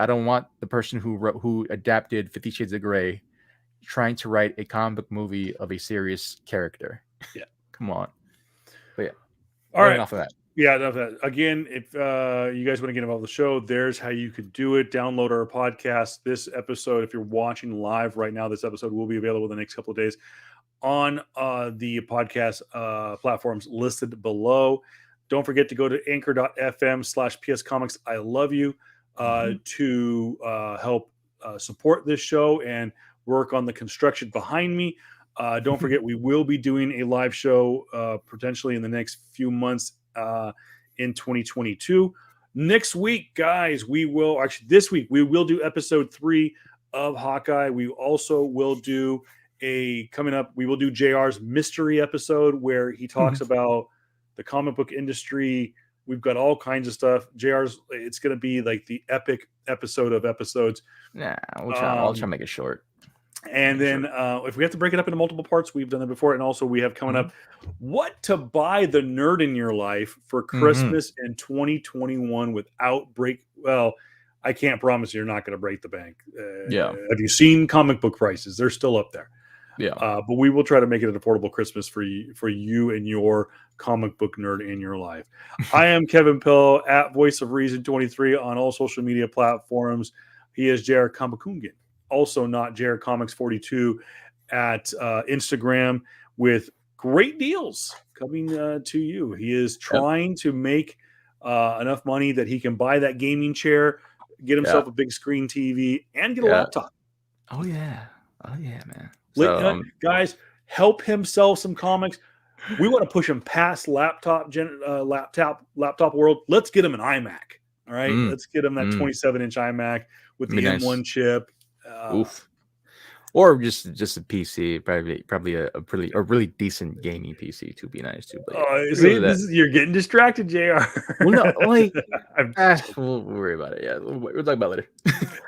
don't want the person who adapted 50 Shades of Grey trying to write a comic book movie of a serious character. Yeah. Come on. But yeah. All right. Off of that. Yeah, enough of that. Again, if you guys want to get involved with the show, there's how you could do it. Download our podcast. This episode, if you're watching live right now, this episode will be available the next couple of days on the podcast platforms listed below. Don't forget to go to anchor.fm/pscomics. I love you to help support this show and work on the construction behind me. Don't forget, we will be doing a live show potentially in the next few months in 2022. Next week, guys, this week, we will do episode 3 of Hawkeye. We also will do we will do JR's mystery episode where he talks about the comic book industry. We've got all kinds of stuff. It's going to be like the epic episode of episodes. Nah, I'll try to make it short. And then if we have to break it up into multiple parts, we've done that before. And also we have coming up what to buy the nerd in your life for Christmas in 2021 without well, I can't promise you're not going to break the bank. Have you seen comic book prices? They're still up there. Yeah. But we will try to make it an affordable Christmas for you and your comic book nerd in your life. I am Kevin Pill at Voice of Reason 23 on all social media platforms. He is Jared Kamakungan, also not Jared Comics 42 at Instagram, with great deals coming to you. He is trying to make enough money that he can buy that gaming chair, get himself a big screen TV, and get a laptop. Oh yeah, man. Guys, help him sell some comics. We want to push him past laptop world. Let's get him an iMac. All right, let's get him that 27-inch iMac with the M1 chip. Or just a PC, probably a really decent gaming PC to be nice to. But you're getting distracted, JR. Well, no, like we'll worry about it. Yeah, we'll talk about it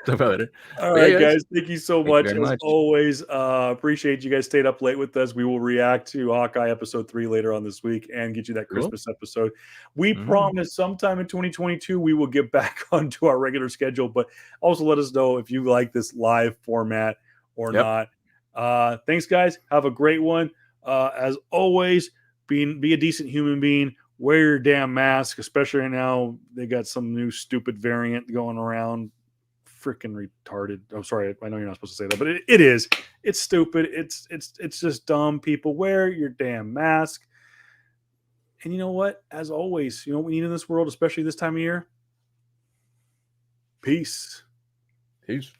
later. All right, guys, thank you so much. As always, appreciate you guys stayed up late with us. We will react to Hawkeye episode 3 later on this week and get you that Christmas episode. We promise sometime in 2022 we will get back onto our regular schedule, but also let us know if you like this live format or not. Thanks, guys. Have a great one. As always, be a decent human being. Wear your damn mask, especially right now. They got some new stupid variant going around. Freaking retarded. I'm sorry. I know you're not supposed to say that, but it is. It's stupid. It's just dumb. People, wear your damn mask. And you know what? As always, you know what we need in this world, especially this time of year? Peace. Peace.